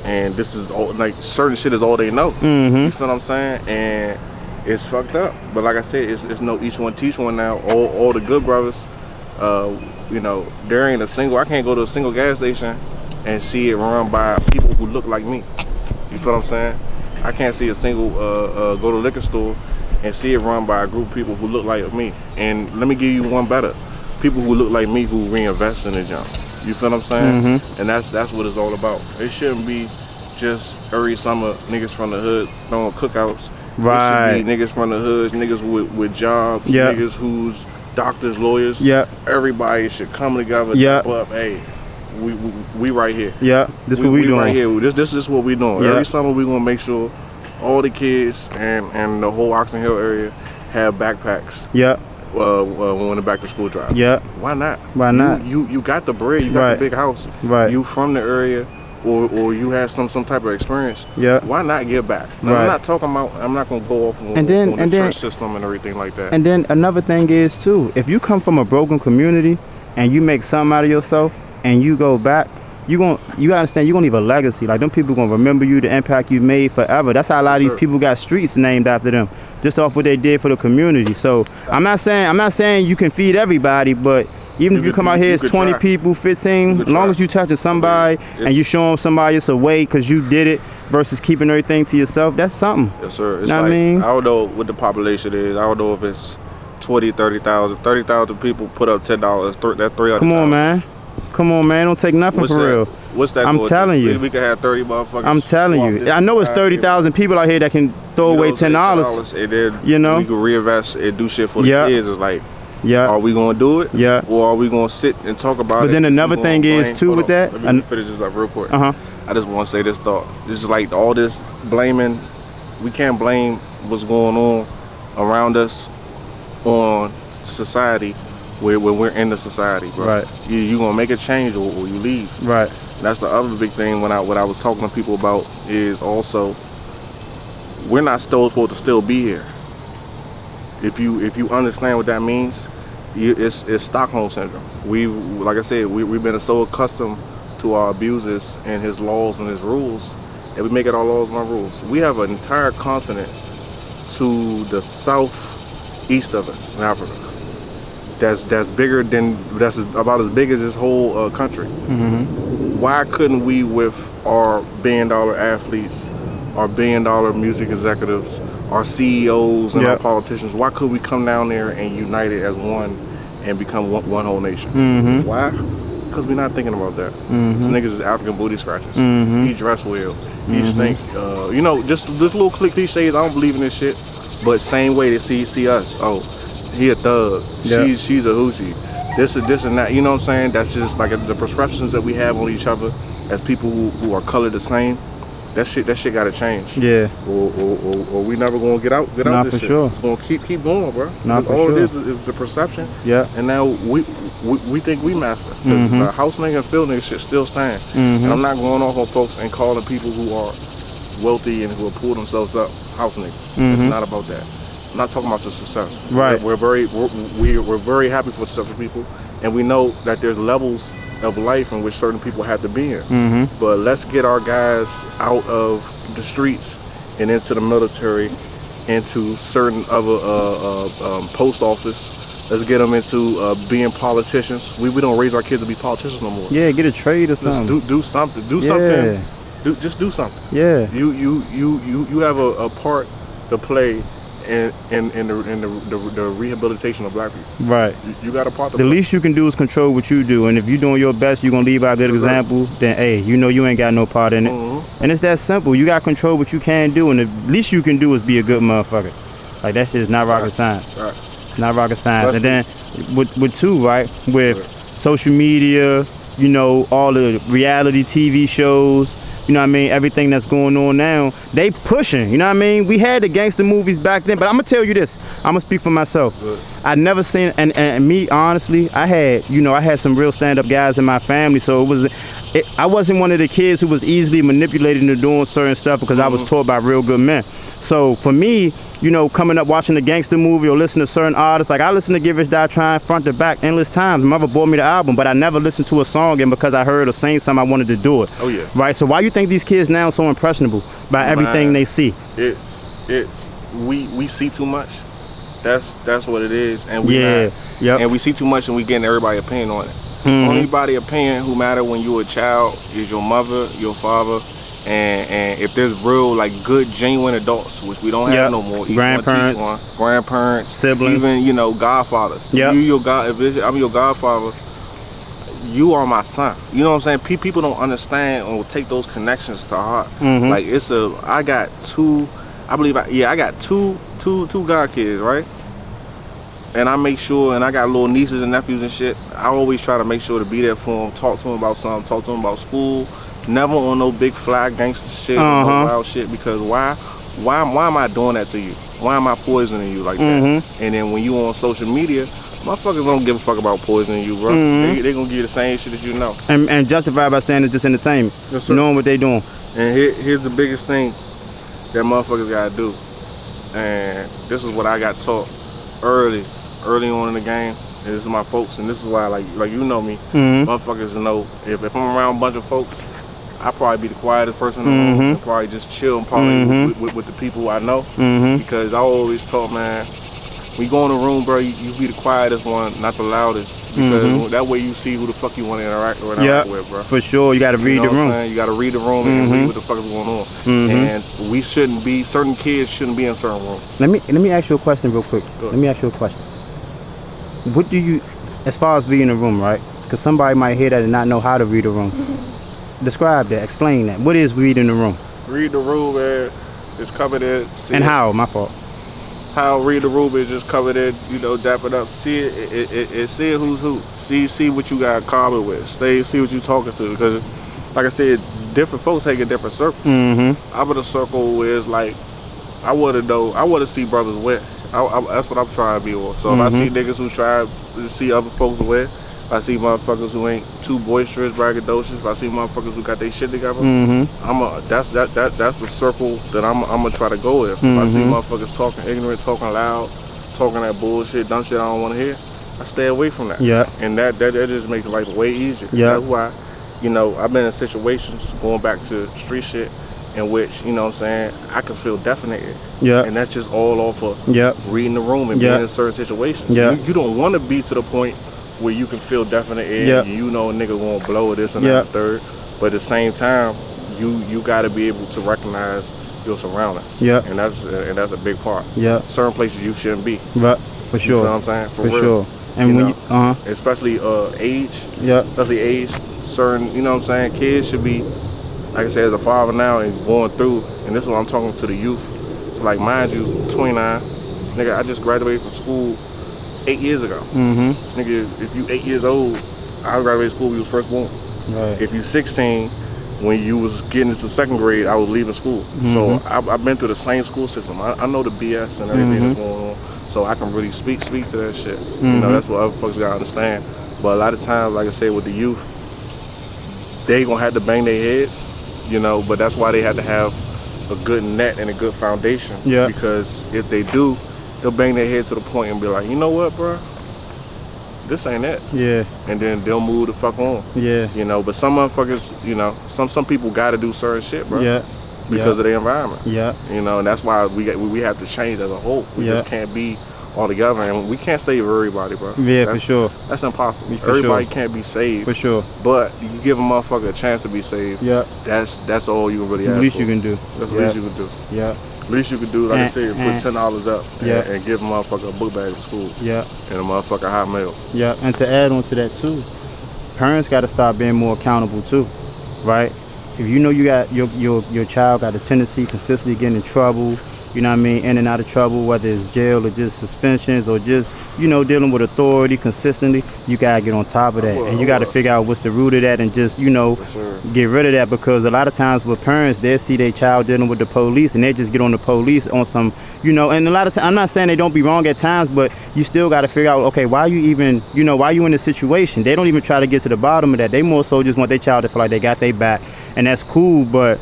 and this is all, like certain shit is all they know. You feel what I'm saying? And it's fucked up. But like I said, it's no each one teach one now. All the good brothers, you know, there ain't a single, I can't go to a single gas station and see it run by people who look like me. You feel what I'm saying? I can't see a single go to a liquor store and see it run by a group of people who look like me. And let me give you one better. People who look like me who reinvest in the jump. You feel what I'm saying? And that's what it's all about. It shouldn't be just every summer niggas from the hood throwing cookouts. Right. It should be niggas from the hoods, niggas with jobs, niggas who's doctors, lawyers. Everybody should come together. Up, hey, we right here. This what we doing. Right here. This is what we doing. Every summer we gonna make sure all the kids and the whole Oxon Hill area have backpacks. When the back to school drive. Why not? Why not? You got the bread, you got the big house. You from the area, or you have some type of experience. Why not give back? Now, I'm not talking about, I'm not gonna go off on the church system and everything like that. And then another thing is too, if you come from a broken community and you make something out of yourself and you go back, you understand, you're gonna leave a legacy. Like them people gonna remember you, the impact you made forever. That's how a lot of these people got streets named after them, just off what they did for the community. So I'm not saying you can feed everybody, but even if you come out here, it's 20 people, 15, as long as you touching somebody and you show them somebody it's a way because you did it versus keeping everything to yourself, that's something. Yes, sir. It's know like, what I mean? I don't know what the population is. I don't know if it's 20, 30,000. 30,000 people put up $10. That's 300,000. Come on, man. Don't take nothing for real. What's that? I'm telling you. We could have 30 motherfuckers. I'm telling you. I know it's 30,000 people out here that can throw away $10. And then, you know, we can reinvest and do shit for the kids. It's like, are we gonna do it? Or are we gonna sit and talk about it? But then another thing is too with that. Let me finish this up real quick. I just want to say this thought. This is like all this blaming. We can't blame what's going on around us on society. Where we're in the society, bro. You gonna make a change or you leave. That's the other big thing what I was talking to people about is also we're not supposed to still be here. If you understand what that means, it's Stockholm syndrome. Like I said, we've been so accustomed to our abuses and his laws and his rules that we make it our laws and our rules. We have an entire continent to the southeast of us in Africa. That's bigger than, that's about as big as this whole country. Why couldn't we, with our billion-dollar athletes, our billion-dollar music executives, our CEOs and our politicians, why could we come down there and unite it as one and become one whole nation? Why? Because we're not thinking about that. These niggas is African booty scratchers. He dress well. He stink. You know, just this little cliches. I don't believe in this shit. But same way they see us. Oh, he a thug. She's a hoochie. This and that. You know what I'm saying? That's just like the perceptions that we have on each other as people who are colored the same. That shit gotta change. Or we never gonna get out this shit. Sure. It's gonna keep going, bro. All it is the perception. And now we think we master. The house nigga and field nigga shit still stand. And I'm not going off on folks and calling people who are wealthy and who have pulled themselves up house niggas. It's not about that. I'm not talking about the success. We're very happy for successful people, and we know that there's levels of life in which certain people have to be in. But let's get our guys out of the streets and into the military, into certain other post office. Let's get them into being politicians. We don't raise our kids to be politicians no more. Yeah, get a trade or something. Do something. Do something. Just do something. Yeah. You have a part to play in the rehabilitation of black people. Right. You got a part to play. The least you can do is control what you do, and if you're doing your best, you're gonna lead by a good example. Then hey, you know you ain't got no part in it. And it's that simple. You got to control what you can do, and the least you can do is be a good motherfucker. Like that shit is not rocket science. Right. Not rocket science. And then with two, right, with social media, you know, all the reality TV shows, you know what I mean, everything that's going on now, they pushing, you know what I mean? We had the gangster movies back then, but I'm gonna tell you this, I'm gonna speak for myself. I never seen, and me, honestly, I had some real stand-up guys in my family, so I wasn't one of the kids who was easily manipulated into doing certain stuff because I was taught by real good men. So for me, you know, coming up watching a gangster movie or listening to certain artists, like I listened to Give Rich Die Trying front to back endless times. Mother bought me the album, but I never listened to a song, and because I heard or seen something, I wanted to do it. Oh yeah. Right. So why you think these kids now are so impressionable by everything they see? We see too much. That's what it is, and and we see too much, and we getting everybody's opinion on it. Only body opinion who matter when you're a child is your mother, your father. And if there's real, like, good, genuine adults, which we don't have no more, grandparents, siblings, even, you know, godfathers. I'm your godfather, you are my son. You know what I'm saying? People don't understand or take those connections to heart. Like, I got two god kids, right? And I make sure, and I got little nieces and nephews and shit. I always try to make sure to be there for them, talk to them about something, talk to them about school. Never on no big flag gangster shit, no wild shit, because why am I doing that to you? Why am I poisoning you like that? And then when you on social media, motherfuckers don't give a fuck about poisoning you, bro. They gonna give you the same shit that you know. And justify by saying it's just entertainment. Yes, knowing what they doing. And here's the biggest thing that motherfuckers gotta do. And this is what I got taught early on in the game. And this is my folks, and this is why, like you know me, motherfuckers know if I'm around a bunch of folks, I'll probably be the quietest person in the room, and probably just chill and parlay with the people I know. Because I always taught, man, when you go in a room, bro, you be the quietest one, not the loudest. Because that way you see who the fuck you want to interact with, bro. For sure, you got to read the room. You got to read the room and read what the fuck is going on. And certain kids shouldn't be in certain rooms. Let me ask you a question real quick. Let me ask you a question. What do you, as far as reading a room, right? Because somebody might hear that and not know how to read a room. Describe that, explain that. What is reading the room? Read the room, man, is covered in. And how? My fault. How read the room is just covered in, you know, dapping up. See it, see who's who. See what you got in common with. See what you talking to. Because, like I said, different folks hang in different circles. I'm in a circle where it's like, I want to see brothers win. That's what I'm trying to be on. So if I see niggas who try to see other folks win, if I see motherfuckers who ain't too boisterous, braggadocious, if I see motherfuckers who got their shit together, that's the circle that I'm gonna try to go with. If I see motherfuckers talking ignorant, talking loud, talking that bullshit, dumb shit I don't want to hear, I stay away from that. And that just makes life way easier. That's why, you know, I've been in situations going back to street shit in which, you know what I'm saying, I can feel definited. And that's just all off of reading the room and being in certain situations. You don't want to be to the point where you can feel definite and you know a nigga won't blow this and that and third. But at the same time, you gotta be able to recognize your surroundings. And that's a big part. Certain places you shouldn't be. But for sure. You know what I'm saying? For real. Sure. And when especially age. Especially age. Certain, you know what I'm saying, kids should be, like I said, as a father now and going through, and this is what I'm talking to the youth. So like, mind you, 29, nigga, I just graduated from school 8 years ago. Nigga, if you 8 years old, I graduated school when you was first born. If you 16, when you was getting into second grade, I was leaving school. So I've been through the same school system. I know the BS and everything that's going on. So I can really speak to that shit. You know, that's what other folks gotta understand. But a lot of times, like I said, with the youth, they gonna have to bang their heads, you know, but that's why they have to have a good net and a good foundation. Because if they do, they'll bang their head to the point and be like, you know what, bro? this ain't it. Yeah. And then they'll move the fuck on. Yeah. You know, but some motherfuckers, you know, some people gotta do certain shit, bro. Yeah. Because of the environment. Yeah. You know, and that's why we have to change as a whole. We just can't be all together, and we can't save everybody, bro. Yeah, for sure. That's impossible. Everybody can't be saved. For sure. But you give a motherfucker a chance to be saved. Yeah. That's all you can really ask for. At least you can do. That's the least you can do. Yeah. Least you can do, like I said, put $10 up and give a motherfucker a book bag to school. Yeah. And a motherfucker hot meal. Yeah, and to add on to that too, parents got to start being more accountable too, right? If you know you got your child got a tendency consistently getting in trouble, you know what I mean, in and out of trouble, whether it's jail or just suspensions or just, you know, dealing with authority consistently, you gotta get on top of that. And you gotta figure out what's the root of that and just, you know, get rid of that, because a lot of times with parents, they see their child dealing with the police and they just get on the police on some, you know, and a lot of times, I'm not saying they don't be wrong at times, but you still gotta figure out, okay, why you even, you know, why you in this situation? They don't even try to get to the bottom of that. They more so just want their child to feel like they got their back, and that's cool, but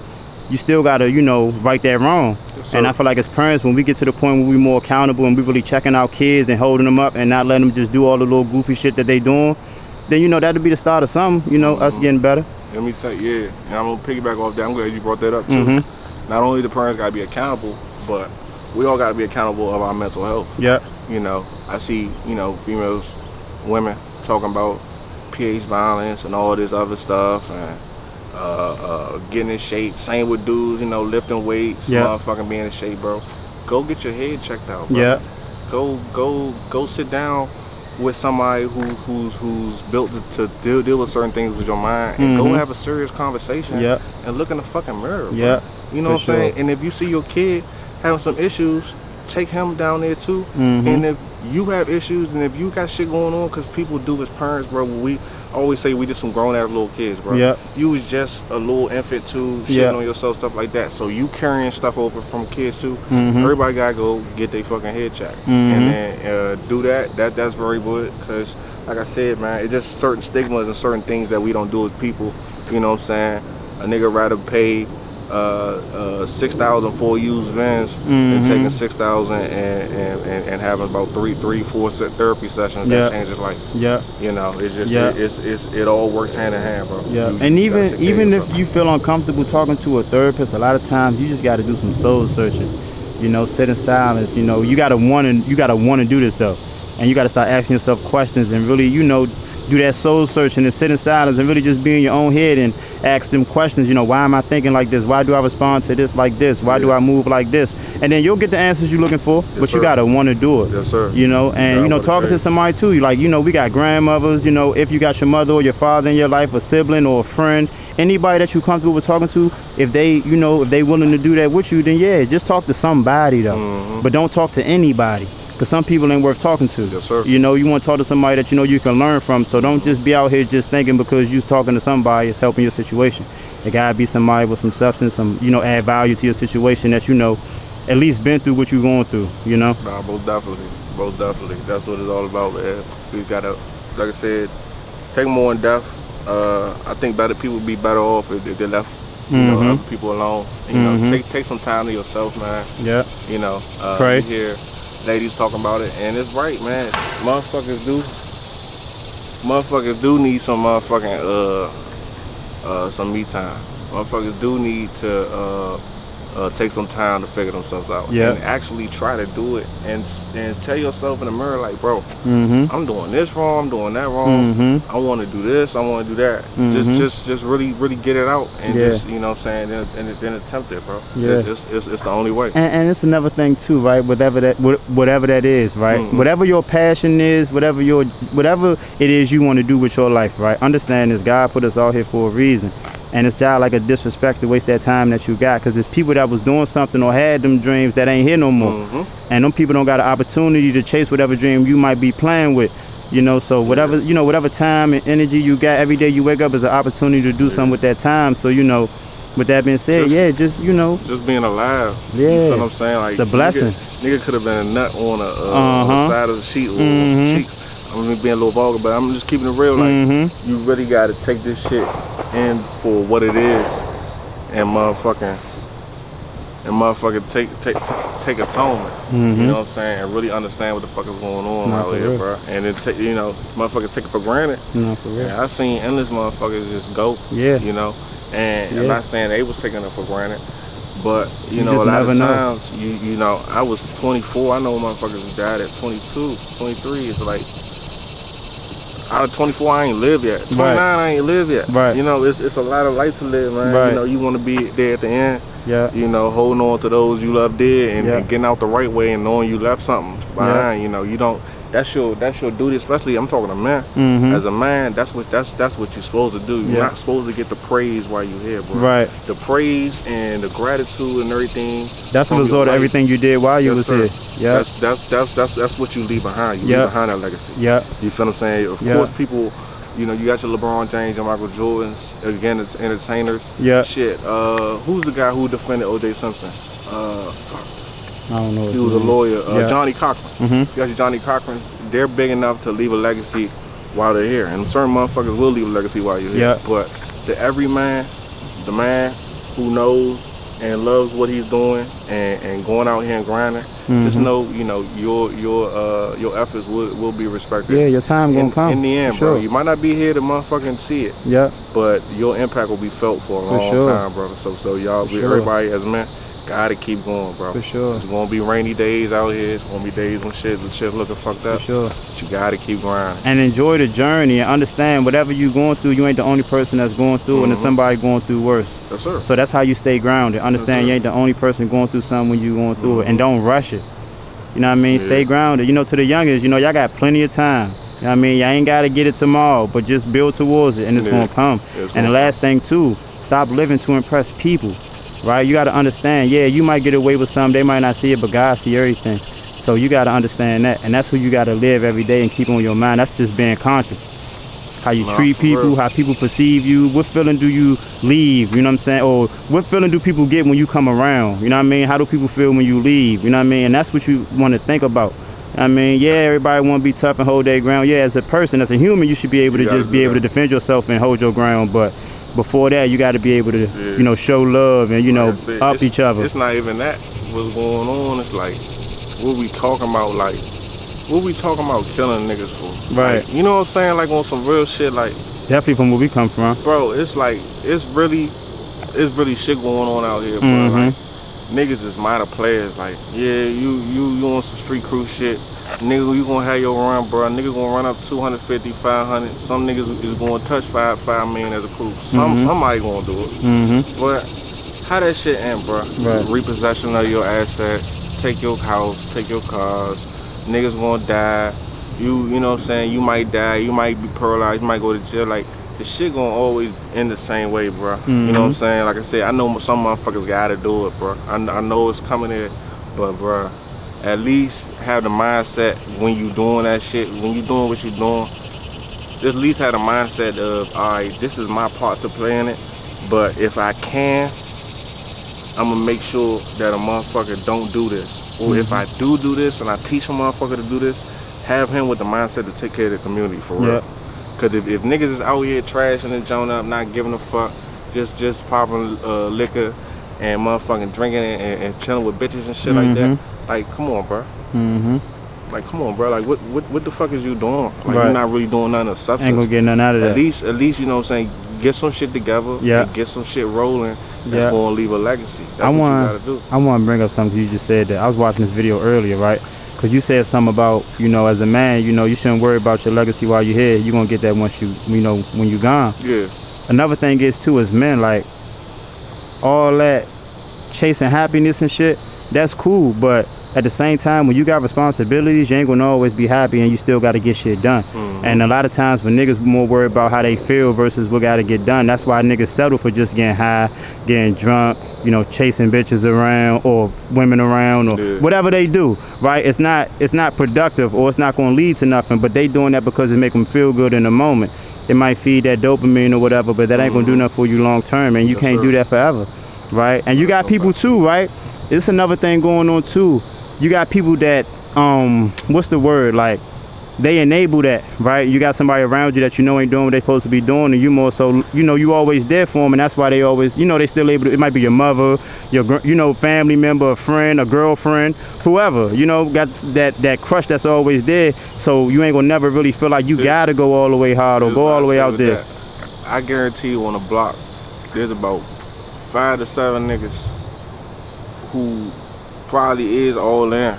you still gotta, you know, right that wrong. And I feel like as parents, when we get to the point where we're more accountable and we really checking our kids and holding them up and not letting them just do all the little goofy shit that they doing, then, you know, that'll be the start of something, you know, us getting better. Let me tell you, and I'm gonna piggyback off that. I'm glad you brought that up too. Not only the parents gotta be accountable, but we all gotta be accountable of our mental health. Yeah. You know, I see, you know, females, women talking about pH violence and all this other stuff, and getting in shape. Same with dudes, you know, lifting weights, motherfucking being in shape, bro. Go get your head checked out, bro. Yeah. Go sit down with somebody who's built to deal with certain things with your mind, and go have a serious conversation. And look in the fucking mirror, bro. You know what I'm saying? And if you see your kid having some issues, take him down there too. And if you have issues and if you got shit going on, because people do as parents, bro, we always say we just some grown ass little kids, bro. You was just a little infant too, shitting on yourself, stuff like that. So you carrying stuff over from kids too. Everybody gotta go get their fucking head checked, and then do that. That's very good, because like I said, man, it's just certain stigmas and certain things that we don't do as people. You know what I'm saying? A nigga rather pay $6,000 for a used Vans than taking $6,000 and having about three, 4 therapy sessions that change his life. You know, it's just it all works hand in hand, bro. And even if you feel uncomfortable talking to a therapist, a lot of times you just got to do some soul searching. You know, sit in silence. You know, you gotta want to do this though, and you gotta start asking yourself questions and really, you know, do that soul searching and sit in silence and really just be in your own head and ask them questions. You know, why am I thinking like this? Why do I respond to this like this? Why do I move like this? And then you'll get the answers you're looking for, but you gotta want to do it. You know, and you know, talking to somebody too. Like, you know, we got grandmothers. You know, if you got your mother or your father in your life, a sibling or a friend, anybody that you're comfortable with talking to, if they, you know, if they willing to do that with you, then yeah, just talk to somebody though. But don't talk to anybody, because some people ain't worth talking to. You know, you want to talk to somebody that you know you can learn from. So don't just be out here just thinking because you talking to somebody is helping your situation. It gotta be somebody with some substance, some, you know, add value to your situation that, you know, at least been through what you're going through, you know? Nah, most definitely. That's what it's all about, man. We gotta, like I said, take more in depth. I think people would be better off if they left, you know, other people alone. You know, take some time to yourself, man. You know, pray. You hear ladies talking about it, and it's right, man. Motherfuckers do need some motherfucking some me time. Motherfuckers do need to take some time to figure themselves out and actually try to do it, and tell yourself in the mirror, like, bro, I'm doing this wrong, I'm doing that wrong, I want to do this, I want to do that. Just really get it out, and just, you know what I'm saying, and then attempt it, bro. It's the only way. And it's another thing too, right? Whatever that is, right? Whatever your passion is, whatever it is you want to do with your life, right? Understand this, God put us all here for a reason. And it's just like a disrespect to waste that time that you got, because there's people that was doing something or had them dreams that ain't here no more. And them people don't got an opportunity to chase whatever dream you might be playing with. You know, so whatever, you know, whatever time and energy you got, every day you wake up is an opportunity to do something with that time. So, you know, with that being said, just, you know, just being alive. Yeah, you know what I'm saying? Like, it's a blessing. Nigga could have been a nut on the side of the sheet or some cheeks. I'm being a little vulgar, but I'm just keeping it real. Like, you really got to take this shit in for what it is, and motherfucking and motherfucker take atonement. You know what I'm saying? And really understand what the fuck is going on out here, bro. And then you know, motherfuckers take it for granted. No, for real. And I seen endless motherfuckers just go. Yeah. You know, and I'm not saying they was taking it for granted, but you know, a lot of times, you know, I was 24. I know motherfuckers died at 22, 23. It's like, out of 24, I ain't live yet. 29, I ain't live yet. Right. You know, it's a lot of life to live, man. Right. You know, you want to be there at the end. Yeah. You know, holding on to those you love dead and getting out the right way and knowing you left something behind. You know, you don't. That's your duty, especially I'm talking to men. As a man, that's what you're supposed to do. You're not supposed to get the praise while you're here, bro. Right. The praise and the gratitude and everything. That's the result of everything you did while you was here. Yeah. That's what you leave behind. You leave behind that legacy. Yeah. You feel what I'm saying? Of course, people. You know, you got your LeBron James and Michael Jordans. Again, it's entertainers. Yeah. Shit. Who's the guy who defended O.J. Simpson? I don't know. He was a lawyer. Johnny Cochran. You got your Johnny Cochran. They're big enough to leave a legacy while they're here. And certain motherfuckers will leave a legacy while you're here. But the everyman, the man who knows and loves what he's doing and going out here and grinding, just know, you know, your efforts will be respected. Yeah, your time gonna come. In the end, bro. You might not be here to motherfucking see it. Yeah. But your impact will be felt for a long time, brother. So y'all, everybody as men, gotta keep going, bro. For sure. It's gonna be rainy days out here. It's gonna be days when shit looking fucked up. For sure. But you gotta keep grinding. And enjoy the journey and understand whatever you going through, you ain't the only person that's going through, and there's somebody going through worse. Yes, sir. So that's how you stay grounded. Understand you ain't the only person going through something when you going through it, and don't rush it. You know what I mean? Stay grounded. You know, to the youngest, you know, y'all got plenty of time. You know what I mean? Y'all ain't gotta get it tomorrow, but just build towards it, and it's gonna come. And the last thing too, stop living to impress people. Right, you got to understand, you might get away with something, they might not see it, but God see everything. So you got to understand that, and that's who you got to live every day and keep on your mind. That's just being conscious. How you treat people, how people perceive you, what feeling do you leave, you know what I'm saying? Or what feeling do people get when you come around, you know what I mean? How do people feel when you leave, you know what I mean? And that's what you want to think about. I mean, everybody want to be tough and hold their ground. As a person, as a human, you should be able to just be able to defend yourself and hold your ground, but before that, you got to be able to, you know, show love and, you know, up each other. It's not even that. What's going on? It's like, what we talking about? Like, what we talking about killing niggas for? Right. Like, you know what I'm saying? Like, on some real shit, like. Definitely from where we come from. Bro, it's like, it's really shit going on out here, bro. Like, niggas is minor players. Like, you on some street crew shit. Nigga, you gonna have your run, bro. Nigga gonna run up 250, 500. Some niggas is gonna touch 5 million as a crew. Somebody gonna do it. But how that shit end, bro? Right. Repossession of your assets, take your house, take your cars. Niggas gonna die. You know what I'm saying? You might die. You might be paralyzed. You might go to jail. Like, the shit gonna always end the same way, bro. You know what I'm saying? Like I said, I know some motherfuckers gotta do it, bro. I know it's coming in, but bro, at least have the mindset when you doing that shit, when you doing what you doing, just at least have the mindset of, all right, this is my part to play in it, but if I can, I'm gonna make sure that a motherfucker don't do this. Or if I do this and I teach a motherfucker to do this, have him with the mindset to take care of the community for real. Cause if niggas is out here trashing and joning up, not giving a fuck, just popping liquor and motherfucking drinking and chilling with bitches and shit like that, like, come on, bro. Like, come on, bro. Like, what the fuck is you doing? Like, you're not really doing nothing of substance. Ain't gonna get nothing out of that. At least, you know what I'm saying, get some shit together and get some shit rolling that's gonna leave a legacy. That's what you gotta do. I want to bring up something you just said. That I was watching this video earlier, right? Because you said something about, you know, as a man, you know, you shouldn't worry about your legacy while you're here. You're gonna get that once you know, when you're gone. Yeah. Another thing is, too, as men, like, all that chasing happiness and shit, that's cool, but at the same time, when you got responsibilities, you ain't gonna always be happy, and you still gotta get shit done. And a lot of times when niggas more worried about how they feel versus what gotta get done, that's why niggas settle for just getting high, getting drunk, you know, chasing bitches around or women around or whatever they do, right? It's not productive, or it's not gonna lead to nothing, but they doing that because it make them feel good in the moment. It might feed that dopamine or whatever, but that ain't gonna do nothing for you long term, and you can't do that forever, right? And you got people too, right? It's another thing going on too. You got people that, what's the word, like, they enable that, right? You got somebody around you that you know ain't doing what they supposed to be doing, and you more so, you know, you always there for them, and that's why they always, you know, they still able to, it might be your mother, your, you know, family member, a friend, a girlfriend, whoever, you know, got that crush that's always there, so you ain't gonna never really feel like you gotta go all the way hard or go all the way out there. I guarantee you on the block, there's about 5 to 7 niggas who probably is all in,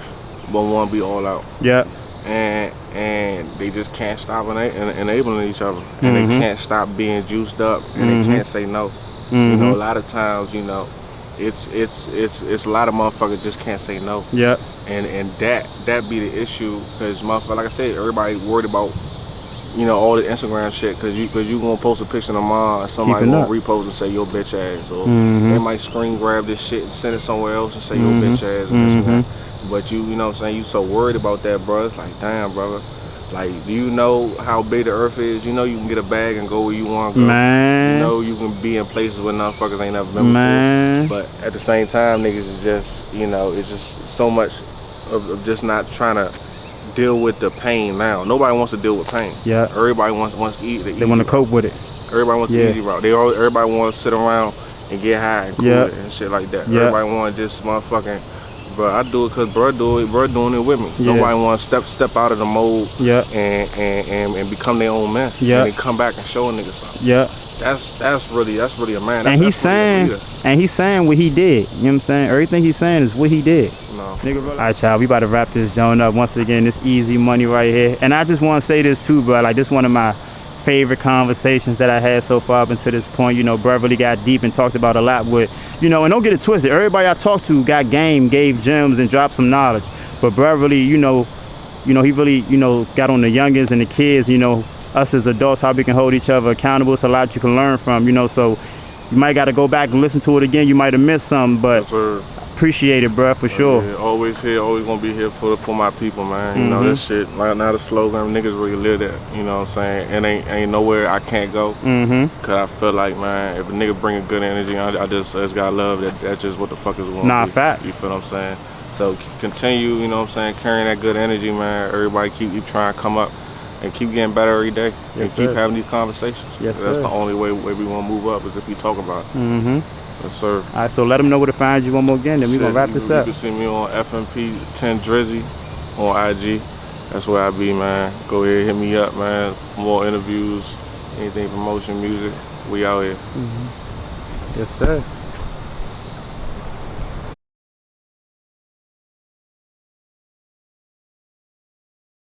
but want to be all out. Yeah. And they just can't stop enabling each other, and they can't stop being juiced up, and they can't say no. You know, a lot of times, you know, it's a lot of motherfuckers just can't say no. Yeah. And that be the issue, because motherfucker, like I said, everybody worried about, you know, all the Instagram shit, cause you gonna post a picture tomorrow and somebody gonna repost and say your bitch ass, or they might screen grab this shit and send it somewhere else and say your bitch ass and this and that. But you know what I'm saying, you so worried about that, bro. It's like, damn, brother. Like, do you know how big the earth is? You know you can get a bag and go where you want to go. Man. You know you can be in places where motherfuckers ain't never been before. But at the same time, niggas is just, you know, it's just so much of just not trying to deal with the pain now. Nobody wants to deal with pain. Yeah. Everybody wants to eat. They want to cope with it. Everybody wants the easy route. Everybody wants to sit around and get high and cool it and shit like that. Everybody want to just motherfucking, bro, I do it because bro doing it with me. Nobody want to step out of the mold and become their own man. And then come back and show a nigga something. That's really a man. And he's saying what he did. You know what I'm saying? Everything he's saying is what he did. No. Nigga, all right, y'all, we about to wrap this joint up. Once again, this EZE Money right here. And I just want to say this too, bro. Like, this one of my favorite conversations that I had so far up until this point. You know, bro really got deep and talked about a lot with, you know, and don't get it twisted, everybody I talked to got game, gave gems and dropped some knowledge, but bro really, you know, he really, you know, got on the youngins and the kids, you know, us as adults, how we can hold each other accountable. It's a lot you can learn from, you know, so you might got to go back and listen to it again. You might have missed something, but appreciate it, bro, for sure. Yeah, always here, always gonna be here for my people, man. You know, this shit, like now the slogan, niggas really live that, you know what I'm saying? And ain't nowhere I can't go. Cause I feel like, man, if a nigga bring a good energy, I just gotta love that. That's just what the fuck is going on. Fact. You feel what I'm saying? So continue, you know what I'm saying, carrying that good energy, man. Everybody keep trying to come up and keep getting better every day, and keep having these conversations. That's the only way we want to move up, is if we talk about it. Yes, sir. All right, so let them know where to find you one more again, then we're going to wrap this up. You can see me on FMP 10 Drizzy on IG. That's where I be, man. Go ahead, hit me up, man. More interviews, anything promotion, music. We out here. Yes, sir.